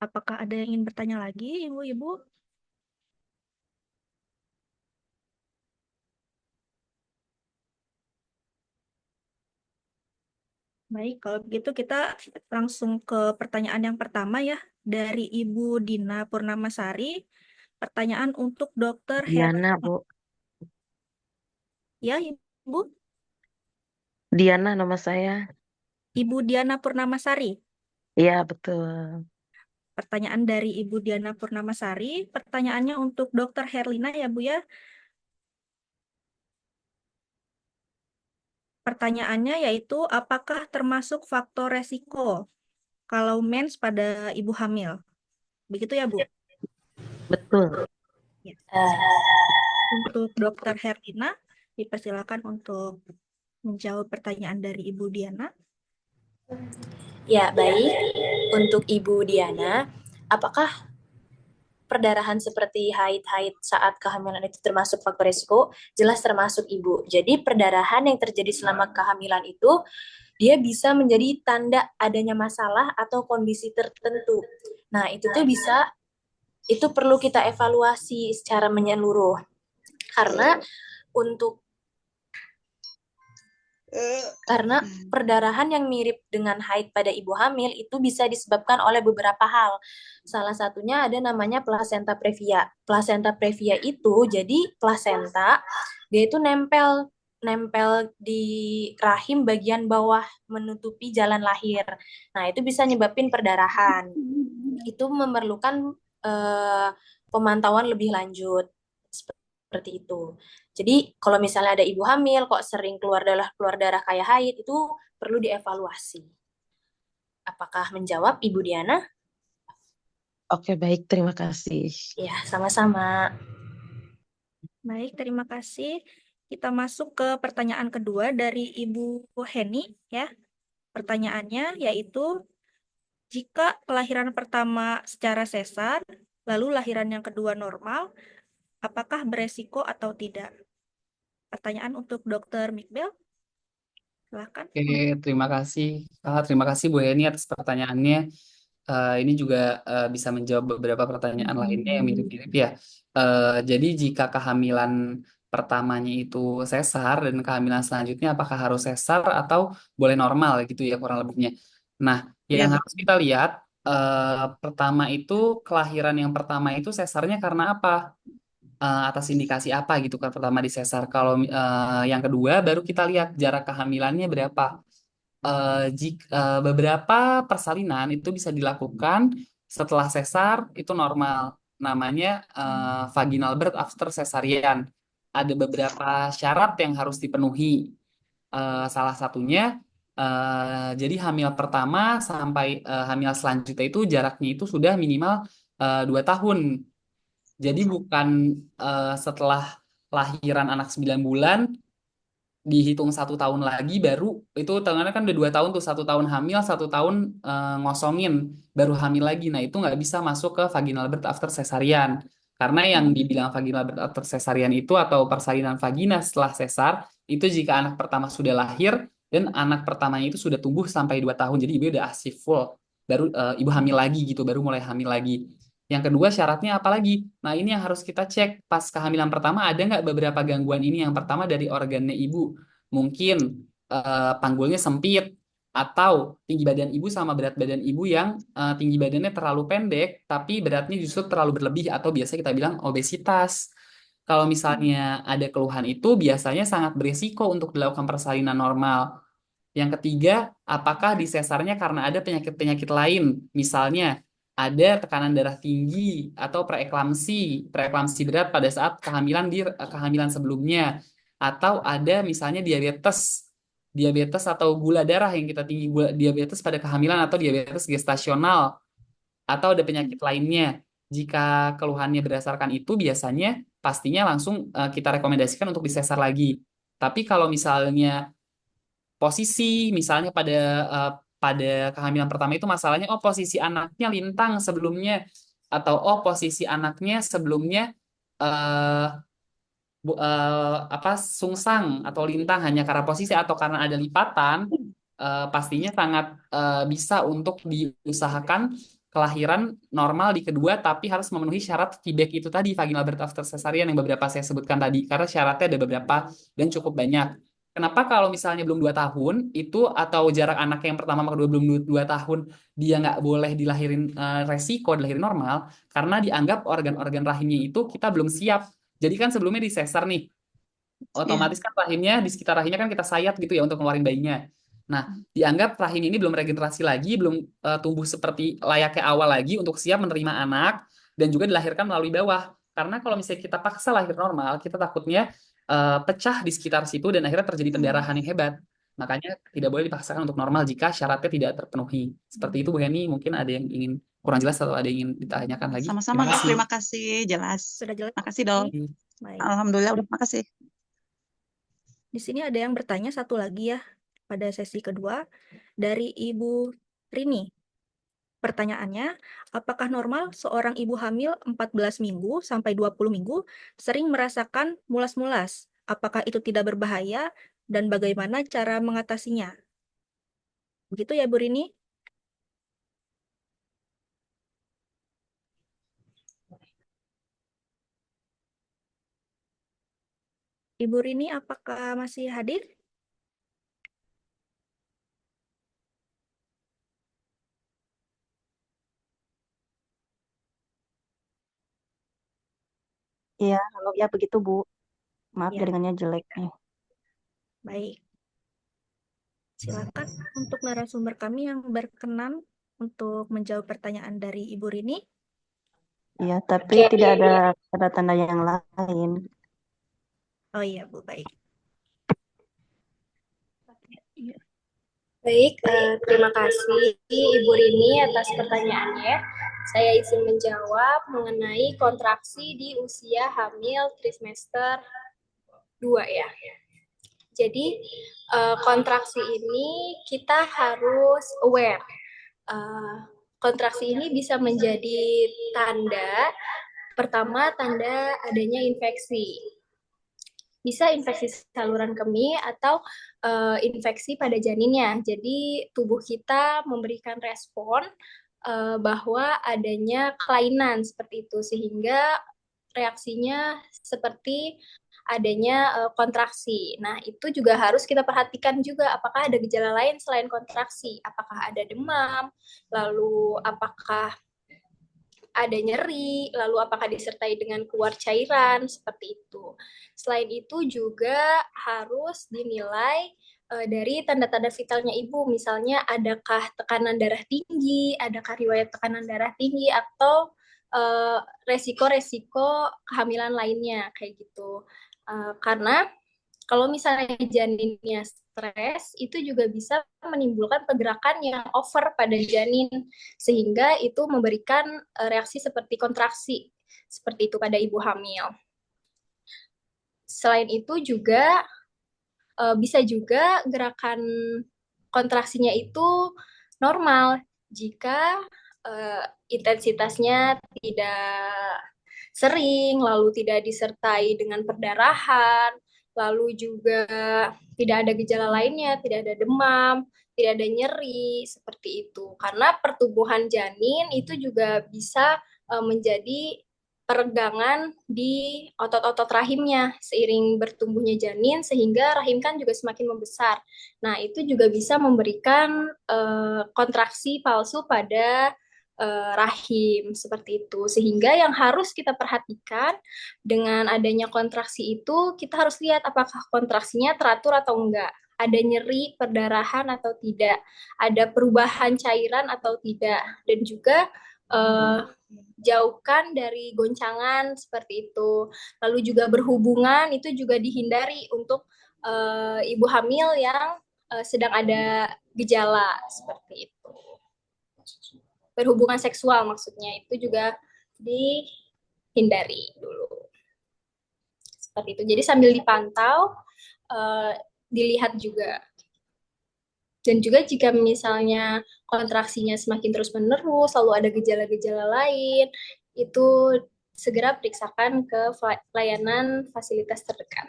Apakah ada yang ingin bertanya lagi, Ibu-ibu? Baik, kalau begitu kita langsung ke pertanyaan yang pertama ya, dari Ibu Dina Purnamasari. Pertanyaan untuk Dokter Diana, Bu. Ya, Ibu. Diana nama saya. Ibu Diana Purnamasari. Iya, betul. Pertanyaan dari Ibu Diana Purnamasari. Pertanyaannya untuk Dokter Herlina ya, Bu ya. Pertanyaannya yaitu, apakah termasuk faktor resiko kalau mens pada ibu hamil? Begitu ya, Bu? Betul. Ya. Untuk Dokter Herlina, dipersilakan untuk menjawab pertanyaan dari Ibu Diana. Ya, baik. Untuk Ibu Diana, apakah perdarahan seperti haid-haid saat kehamilan itu termasuk faktor risiko? Jelas termasuk, Ibu. Jadi perdarahan yang terjadi selama kehamilan itu dia bisa menjadi tanda adanya masalah atau kondisi tertentu. Nah, itu tuh itu perlu kita evaluasi secara menyeluruh. Karena perdarahan yang mirip dengan haid pada ibu hamil itu bisa disebabkan oleh beberapa hal. Salah satunya ada namanya plasenta previa. Plasenta previa itu jadi plasenta, dia itu nempel di rahim bagian bawah menutupi jalan lahir. Nah, itu bisa nyebabin perdarahan. Itu memerlukan pemantauan lebih lanjut seperti itu. Jadi kalau misalnya ada ibu hamil kok sering keluar darah kayak haid, itu perlu dievaluasi. Apakah menjawab Ibu Diana? Oke, baik. Terima kasih. Ya, sama-sama. Baik, terima kasih. Kita masuk ke pertanyaan kedua dari Ibu Heni ya. Pertanyaannya yaitu, jika kelahiran pertama secara sesar, lalu lahiran yang kedua normal, apakah beresiko atau tidak? Pertanyaan untuk Dokter Mikbel. Silakan. Oke, terima kasih. Terima kasih Bu Heni atas pertanyaannya. Ini juga bisa menjawab beberapa pertanyaan lainnya yang mirip-mirip ya. Jadi jika kehamilan pertamanya itu sesar dan kehamilan selanjutnya apakah harus sesar atau boleh normal gitu ya kurang lebihnya. Nah, yang harus kita lihat pertama itu kelahiran yang pertama itu sesarnya karena apa? Atas indikasi apa gitu kan pertama di sesar. Kalau yang kedua baru kita lihat jarak kehamilannya berapa. Jika beberapa persalinan itu bisa dilakukan setelah sesar itu normal. Namanya vaginal birth after cesarean. Ada beberapa syarat yang harus dipenuhi. Salah satunya jadi hamil pertama sampai hamil selanjutnya itu jaraknya itu sudah minimal 2 tahun. Jadi bukan setelah lahiran anak 9 bulan dihitung 1 tahun lagi baru itu tangannya kan udah 2 tahun tuh 1 tahun hamil 1 tahun ngosongin baru hamil lagi. Nah itu nggak bisa masuk ke vaginal birth after cesarean karena yang dibilang vaginal birth after cesarean itu atau persalinan vagina setelah sesar itu jika anak pertama sudah lahir dan anak pertamanya itu sudah tumbuh sampai 2 tahun jadi ibu udah ASI full baru ibu hamil lagi gitu baru mulai hamil lagi. Yang kedua syaratnya apa lagi? Nah ini yang harus kita cek pas kehamilan pertama ada nggak beberapa gangguan ini. Yang pertama dari organnya ibu. Mungkin panggulnya sempit atau tinggi badan ibu sama berat badan ibu yang tinggi badannya terlalu pendek tapi beratnya justru terlalu berlebih atau biasa kita bilang obesitas. Kalau misalnya ada keluhan itu biasanya sangat berisiko untuk dilakukan persalinan normal. Yang ketiga, apakah di sesarnya karena ada penyakit-penyakit lain? Misalnya, ada tekanan darah tinggi atau preeklamsi, preeklamsi berat pada saat kehamilan di kehamilan sebelumnya, atau ada misalnya diabetes, diabetes atau gula darah yang kita tinggi diabetes pada kehamilan atau diabetes gestasional, atau ada penyakit lainnya. Jika keluhannya berdasarkan itu, biasanya pastinya langsung kita rekomendasikan untuk disesar lagi. Tapi kalau misalnya posisi misalnya pada kehamilan pertama itu masalahnya posisi anaknya lintang sebelumnya atau posisi anaknya sebelumnya eh, apa sungsang atau lintang hanya karena posisi atau karena ada lipatan pastinya sangat bisa untuk diusahakan kelahiran normal di kedua tapi harus memenuhi syarat feedback itu tadi vaginal birth after cesarean yang beberapa saya sebutkan tadi karena syaratnya ada beberapa dan cukup banyak. Kenapa kalau misalnya belum 2 tahun itu atau jarak anak yang pertama sama kedua belum 2 tahun dia nggak boleh dilahirin resiko dilahirin normal karena dianggap organ-organ rahimnya itu kita belum siap. Jadi kan sebelumnya disesar nih, Iya. otomatis kan rahimnya di sekitar rahimnya kan kita sayat gitu ya untuk ngeluarin bayinya. Nah, dianggap rahim ini belum regenerasi lagi, belum tumbuh seperti layaknya awal lagi untuk siap menerima anak dan juga dilahirkan melalui bawah. Karena kalau misalnya kita paksa lahir normal, kita takutnya pecah di sekitar situ dan akhirnya terjadi pendarahan yang hebat. Makanya tidak boleh dipaksakan untuk normal jika syaratnya tidak terpenuhi. Seperti itu Bu Heni, mungkin ada yang ingin kurang jelas atau ada yang ingin ditanyakan lagi. Sama-sama Terima dok, kasih. terima kasih, jelas. Sudah jelas. Makasih dok. Baik. Alhamdulillah, udah makasih. Di sini ada yang bertanya satu lagi ya pada sesi kedua dari Ibu Rini. Pertanyaannya, apakah normal seorang ibu hamil 14 minggu sampai 20 minggu sering merasakan mulas-mulas? Apakah itu tidak berbahaya dan bagaimana cara mengatasinya? Begitu ya Bu Rini? Ibu Rini apakah masih hadir? Iya, halo ya begitu Bu. Maaf Ya, jaringannya jelek nih. baik. Silakan untuk narasumber kami yang berkenan untuk menjawab pertanyaan dari Ibu Rini. Iya, tapi tidak ada tanda-tanda yang lain. Oh iya Bu, baik. Baik, terima kasih Ibu Rini atas pertanyaannya. Saya izin menjawab mengenai kontraksi di usia hamil trimester 2 ya. Jadi kontraksi ini kita harus aware. Kontraksi ini bisa menjadi pertama tanda adanya infeksi. Bisa infeksi saluran kemih atau infeksi pada janinnya. Jadi tubuh kita memberikan respon bahwa adanya kelainan seperti itu sehingga reaksinya seperti adanya kontraksi. Nah, itu juga harus kita perhatikan juga apakah ada gejala lain selain kontraksi. Apakah ada demam, lalu apakah ada nyeri, lalu apakah disertai dengan keluar cairan, seperti itu. Selain itu juga harus dinilai dari tanda-tanda vitalnya ibu, misalnya adakah tekanan darah tinggi, adakah riwayat tekanan darah tinggi, atau resiko-resiko kehamilan lainnya, kayak gitu. Karena kalau misalnya janinnya stres, itu juga bisa menimbulkan pergerakan yang over pada janin, sehingga itu memberikan reaksi seperti kontraksi, seperti itu pada ibu hamil. Selain itu juga bisa juga gerakan kontraksinya itu normal jika intensitasnya tidak sering, lalu tidak disertai dengan perdarahan, lalu juga tidak ada gejala lainnya, tidak ada demam, tidak ada nyeri, seperti itu. Karena pertumbuhan janin itu juga bisa menjadi peregangan di otot-otot rahimnya seiring bertumbuhnya janin, sehingga rahim kan juga semakin membesar. Nah, itu juga bisa memberikan kontraksi palsu pada rahim, seperti itu. Sehingga yang harus kita perhatikan dengan adanya kontraksi itu, kita harus lihat apakah kontraksinya teratur atau enggak, ada nyeri, perdarahan atau tidak, ada perubahan cairan atau tidak, dan juga jauhkan dari goncangan, seperti itu. Lalu juga berhubungan itu juga dihindari untuk ibu hamil yang sedang ada gejala, seperti itu. Berhubungan seksual maksudnya itu juga dihindari dulu, seperti itu. Jadi sambil dipantau, dilihat juga. Dan juga jika misalnya kontraksinya semakin terus-menerus, lalu ada gejala-gejala lain, itu segera periksakan ke layanan fasilitas terdekat.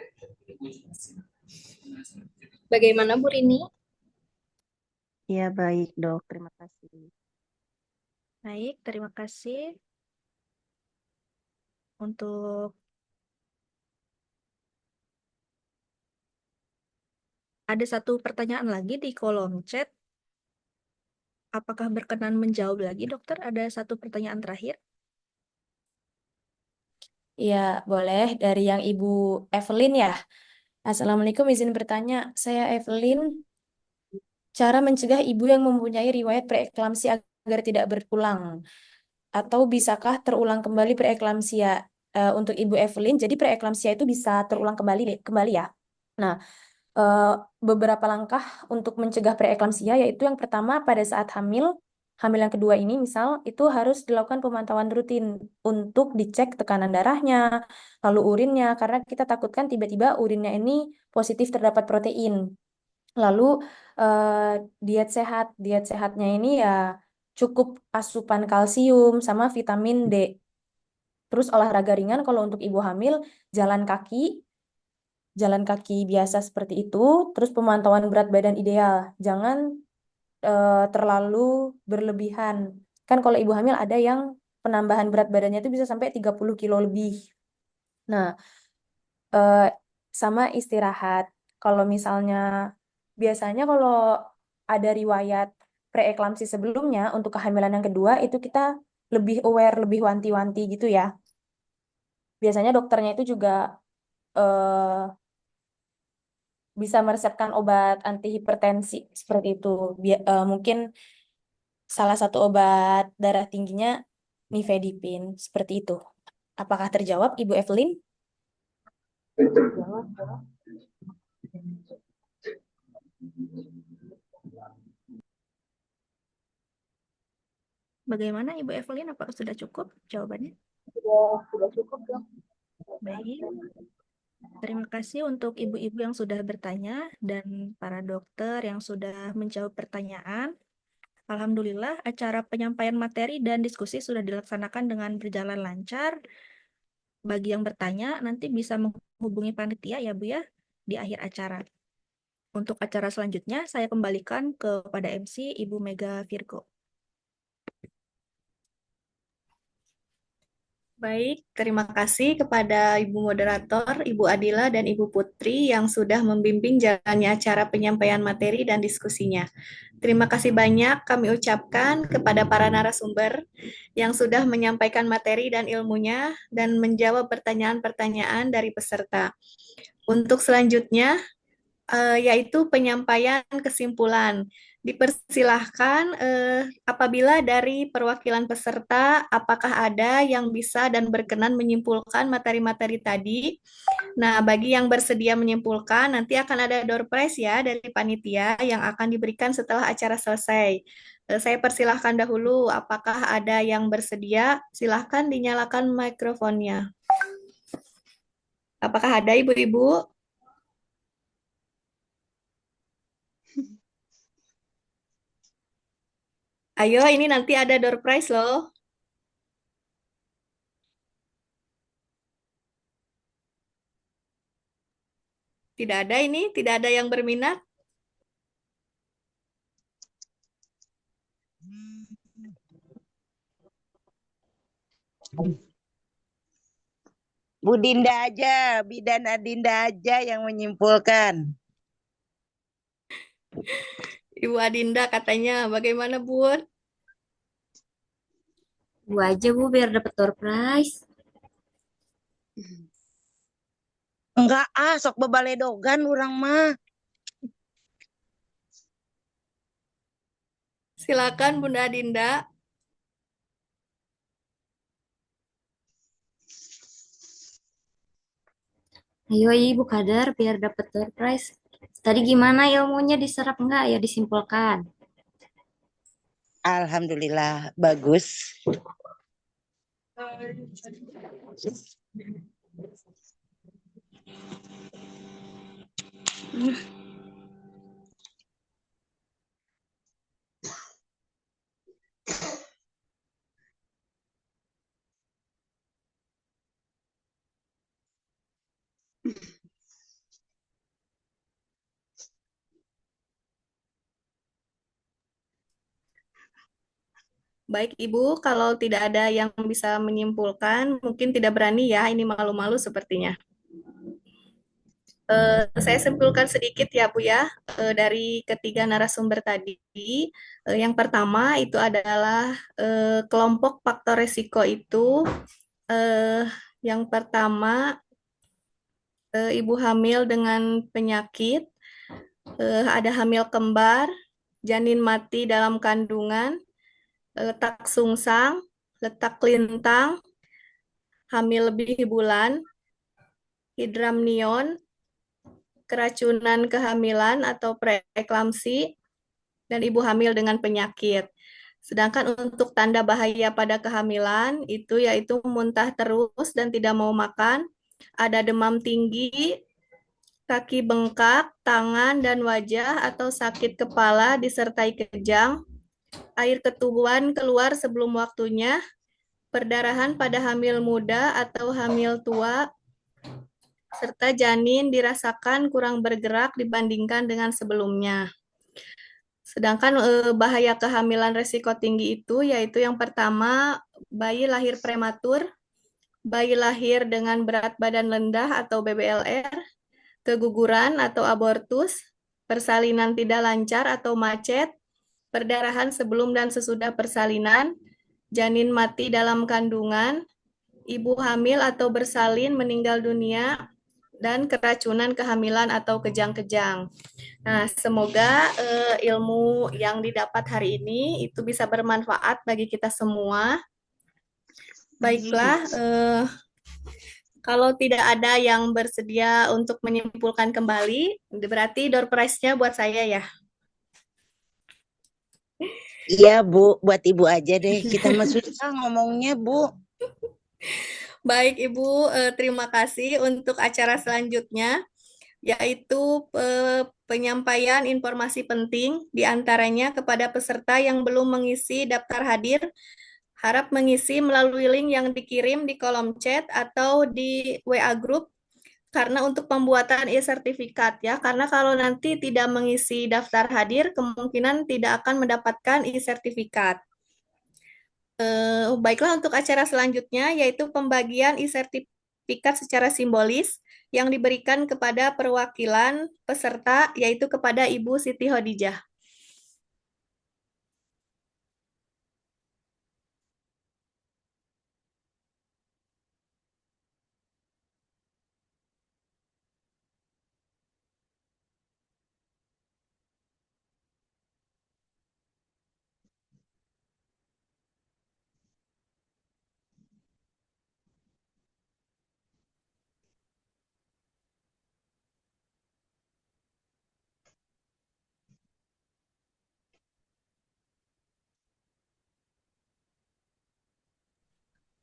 Bagaimana Bu Rini? Ya, baik dok, terima kasih. Baik, terima kasih. Untuk ada satu pertanyaan lagi di kolom chat. Apakah berkenan menjawab lagi, dokter? Ada satu pertanyaan terakhir. Ya, boleh. Dari yang Ibu Evelyn ya. Assalamualaikum, izin bertanya. Saya Evelyn. Cara mencegah ibu yang mempunyai riwayat preeklamsia agar tidak berulang. Atau bisakah terulang kembali preeklamsia? Untuk Ibu Evelyn, jadi preeklamsia itu bisa terulang kembali ya. Nah, beberapa langkah untuk mencegah preeklamsia, yaitu yang pertama pada saat hamil yang kedua ini misal, itu harus dilakukan pemantauan rutin untuk dicek tekanan darahnya, lalu urinnya, karena kita takutkan tiba-tiba urinnya ini positif terdapat protein. Lalu diet sehat, diet sehatnya ini ya cukup asupan kalsium sama vitamin D. Terus olahraga ringan kalau untuk ibu hamil, jalan kaki biasa seperti itu, terus pemantauan berat badan ideal. Jangan terlalu berlebihan. Kan kalau ibu hamil ada yang penambahan berat badannya itu bisa sampai 30 kilo lebih. Nah, sama istirahat. Kalau misalnya, biasanya kalau ada riwayat preeklamsi sebelumnya, untuk kehamilan yang kedua, itu kita lebih aware, lebih wanti-wanti gitu ya. Biasanya dokternya itu juga bisa meresepkan obat antihipertensi seperti itu. Mungkin salah satu obat darah tingginya nifedipin seperti itu. Apakah terjawab, Ibu Evelyn? Bagaimana Ibu Evelyn? Apakah sudah cukup jawabannya? Sudah cukup dong. Baik. Terima kasih untuk ibu-ibu yang sudah bertanya dan para dokter yang sudah menjawab pertanyaan. Alhamdulillah, acara penyampaian materi dan diskusi sudah dilaksanakan dengan berjalan lancar. Bagi yang bertanya, nanti bisa menghubungi panitia ya Bu ya, di akhir acara. Untuk acara selanjutnya, saya kembalikan kepada MC Ibu Mega Virgo. Baik, terima kasih kepada Ibu Moderator, Ibu Adila, dan Ibu Putri yang sudah membimbing jalannya acara penyampaian materi dan diskusinya. Terima kasih banyak kami ucapkan kepada para narasumber yang sudah menyampaikan materi dan ilmunya dan menjawab pertanyaan-pertanyaan dari peserta. Untuk selanjutnya, yaitu penyampaian kesimpulan. Dipersilahkan apabila dari perwakilan peserta, apakah ada yang bisa dan berkenan menyimpulkan materi-materi tadi. Nah, bagi yang bersedia menyimpulkan, nanti akan ada door prize ya dari panitia yang akan diberikan setelah acara selesai. Saya persilahkan dahulu, apakah ada yang bersedia? Silahkan dinyalakan mikrofonnya. Apakah ada ibu-ibu? Ayo, ini nanti ada door prize loh. Tidak ada ini, tidak ada yang berminat. Bu Dinda aja, Bidan Adinda aja yang menyimpulkan. Ibu Adinda katanya, bagaimana Bu? Bu aja Bu biar dapat door prize. Enggak sok bebaledogan orang mah. Silakan Bunda Adinda. Ayo Ibu Kader biar dapat door prize. Tadi gimana ilmunya diserap enggak ya disimpulkan? Alhamdulillah bagus. Baik Ibu, kalau tidak ada yang bisa menyimpulkan, mungkin tidak berani ya, ini malu-malu sepertinya. Saya simpulkan sedikit ya Bu ya, dari ketiga narasumber tadi. Yang pertama itu adalah kelompok faktor resiko itu, yang pertama ibu hamil dengan penyakit, ada hamil kembar, janin mati dalam kandungan, letak sungsang, letak lintang, hamil lebih bulan, hidramnion, keracunan kehamilan atau preeklamsi, dan ibu hamil dengan penyakit. Sedangkan untuk tanda bahaya pada kehamilan itu yaitu muntah terus dan tidak mau makan, ada demam tinggi, kaki bengkak, tangan dan wajah atau sakit kepala disertai kejang, air ketubuhan keluar sebelum waktunya, perdarahan pada hamil muda atau hamil tua, serta janin dirasakan kurang bergerak dibandingkan dengan sebelumnya. Sedangkan bahaya kehamilan resiko tinggi itu yaitu yang pertama, bayi lahir prematur, bayi lahir dengan berat badan rendah atau BBLR, keguguran atau abortus, persalinan tidak lancar atau macet, perdarahan sebelum dan sesudah persalinan, janin mati dalam kandungan, ibu hamil atau bersalin meninggal dunia, dan keracunan kehamilan atau kejang-kejang. Nah, semoga ilmu yang didapat hari ini itu bisa bermanfaat bagi kita semua. Baiklah, kalau tidak ada yang bersedia untuk menyimpulkan kembali, berarti door prize-nya buat saya ya. Iya Bu, buat Ibu aja deh. Kita mah susah ngomongnya Bu. Baik Ibu, terima kasih untuk acara selanjutnya, yaitu penyampaian informasi penting diantaranya kepada peserta yang belum mengisi daftar hadir, harap mengisi melalui link yang dikirim di kolom chat atau di WA Group, karena untuk pembuatan e-sertifikat ya, karena kalau nanti tidak mengisi daftar hadir, kemungkinan tidak akan mendapatkan e-sertifikat. Baiklah, untuk acara selanjutnya yaitu pembagian e-sertifikat secara simbolis yang diberikan kepada perwakilan peserta, yaitu kepada Ibu Siti Hodijah.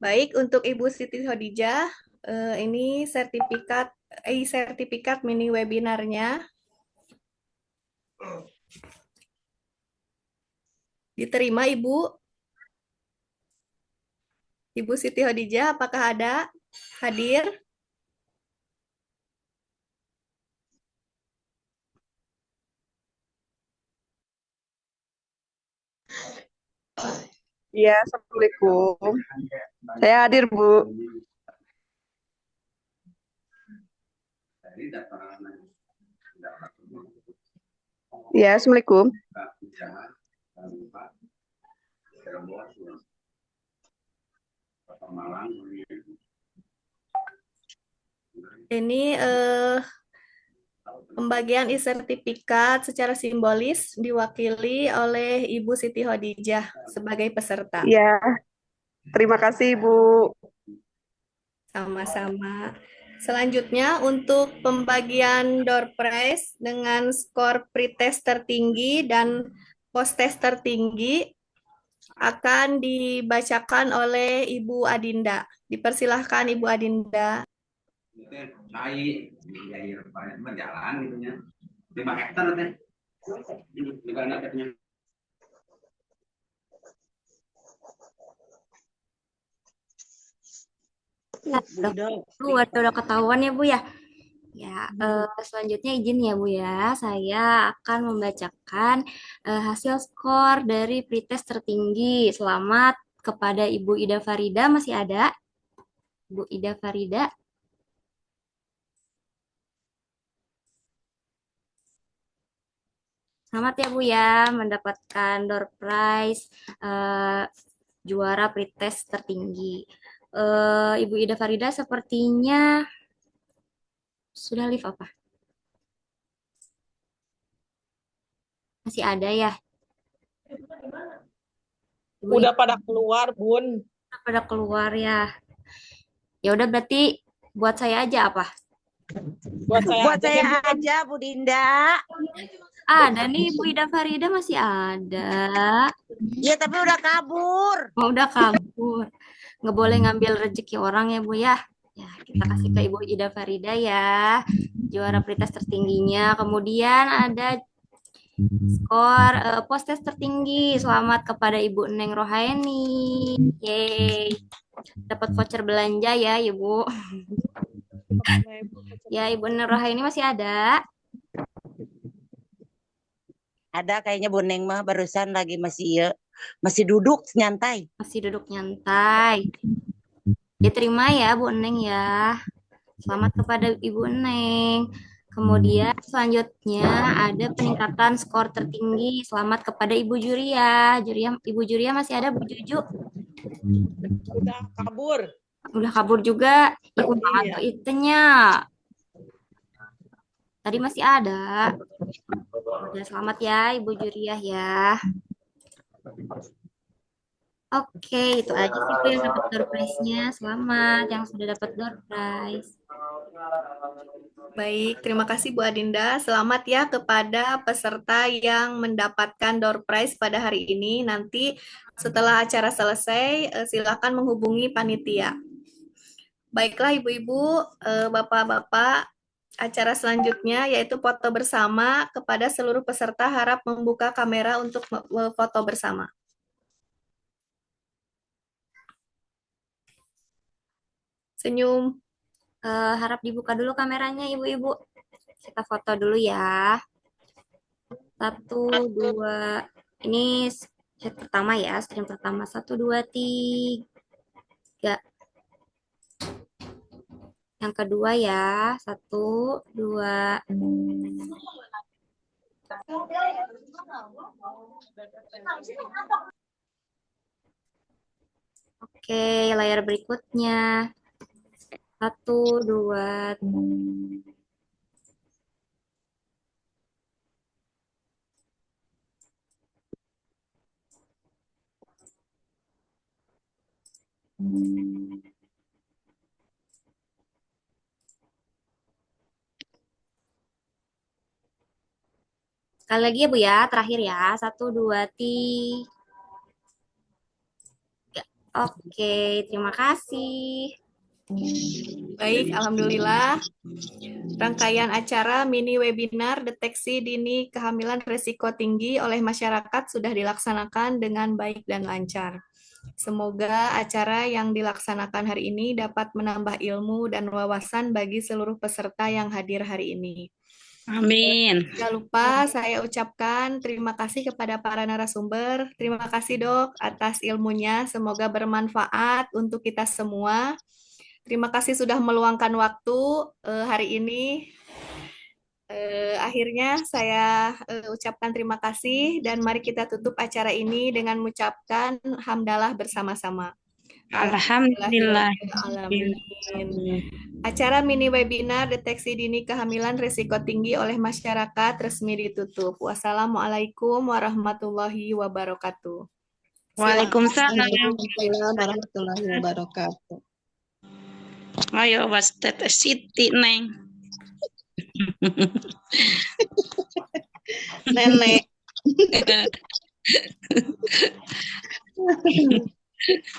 Baik, untuk Ibu Siti Hodijah, ini sertifikat mini webinarnya. Diterima Ibu? Ibu Siti Hodijah, apakah ada hadir? Iya, Assalamualaikum. Saya hadir, Bu. Iya, Assalamualaikum. Ini pembagian e-sertifikat secara simbolis diwakili oleh Ibu Siti Hodijah sebagai peserta. Iya, terima kasih, Bu. Sama-sama. Selanjutnya untuk pembagian door prize dengan skor pretest tertinggi dan post-test tertinggi akan dibacakan oleh Ibu Adinda. Dipersilahkan Ibu Adinda. Baik, berjalan gitu ya. 5 hektar teh. Di mana katanya? Ya, udah ketahuan ya Bu ya. Ya, selanjutnya izin ya Bu ya, saya akan membacakan hasil skor dari pretest tertinggi. Selamat kepada Ibu Ida Farida, masih ada? Bu Ida Farida. Selamat ya Bu ya, mendapatkan door prize juara pretest tertinggi. Ibu Ida Farida sepertinya sudah live apa? Masih ada ya? Udah pada keluar, Bun. Udah pada keluar ya. Ya udah berarti buat saya aja apa? Buat saya aja, Bu Dinda. Ada nih Bu Ida Farida masih ada. Ya, tapi udah kabur. Oh, udah kabur. Nggak boleh ngambil rezeki orang ya Bu ya. Ya, kita kasih ke Ibu Ida Farida ya. Juara pretest tertingginya. Kemudian ada skor post-test tertinggi. Selamat kepada Ibu Neng Rohaini. Yeay. Dapat voucher belanja ya, Ibu. Ya, Ibu Neng Rohaini masih ada. Ada kayaknya Bu Neng mah barusan lagi masih duduk nyantai. Masih duduk nyantai. Diterima ya Bu Neng ya. Selamat kepada Ibu Neng. Kemudian selanjutnya ada peningkatan skor tertinggi. Selamat kepada Ibu Juria. Ibu Juria masih ada Bu Juju? Udah kabur. Udah kabur juga. Ikut banget tuh itunya. Tadi masih ada. Udah selamat ya Ibu Juriah ya. Oke, itu aja sih Bu yang dapat door prize-nya. Selamat yang sudah dapat door prize. Baik, terima kasih Bu Adinda. Selamat ya kepada peserta yang mendapatkan door prize pada hari ini. Nanti setelah acara selesai, silakan menghubungi panitia. Baiklah Ibu-ibu, Bapak-bapak, acara selanjutnya yaitu foto bersama. Kepada seluruh peserta harap membuka kamera untuk foto bersama. Senyum. Harap dibuka dulu kameranya Ibu-ibu. Kita foto dulu ya. 1, 2. Ini Chat pertama ya, stream pertama. 1, 2, 3. Yang kedua ya. 1, 2. Oke, layar berikutnya. 1, 2. Sekali lagi ya Bu ya, terakhir ya. 1, 2, 3. Oke, terima kasih. Baik, alhamdulillah. Rangkaian acara mini webinar deteksi dini kehamilan risiko tinggi oleh masyarakat sudah dilaksanakan dengan baik dan lancar. Semoga acara yang dilaksanakan hari ini dapat menambah ilmu dan wawasan bagi seluruh peserta yang hadir hari ini. Amin. Tidak lupa saya ucapkan terima kasih kepada para narasumber. Terima kasih Dok atas ilmunya. Semoga bermanfaat untuk kita semua. Terima kasih sudah meluangkan waktu hari ini. Akhirnya saya ucapkan terima kasih dan mari kita tutup acara ini dengan mengucapkan hamdalah bersama-sama. Alhamdulillah. Acara mini webinar deteksi dini kehamilan risiko tinggi oleh masyarakat resmi ditutup. Wassalamualaikum warahmatullahi wabarakatuh. Waalaikumsalam. Waalaikumsalam warahmatullahi wabarakatuh. Ayo was teteh Siti Neng. Nenek.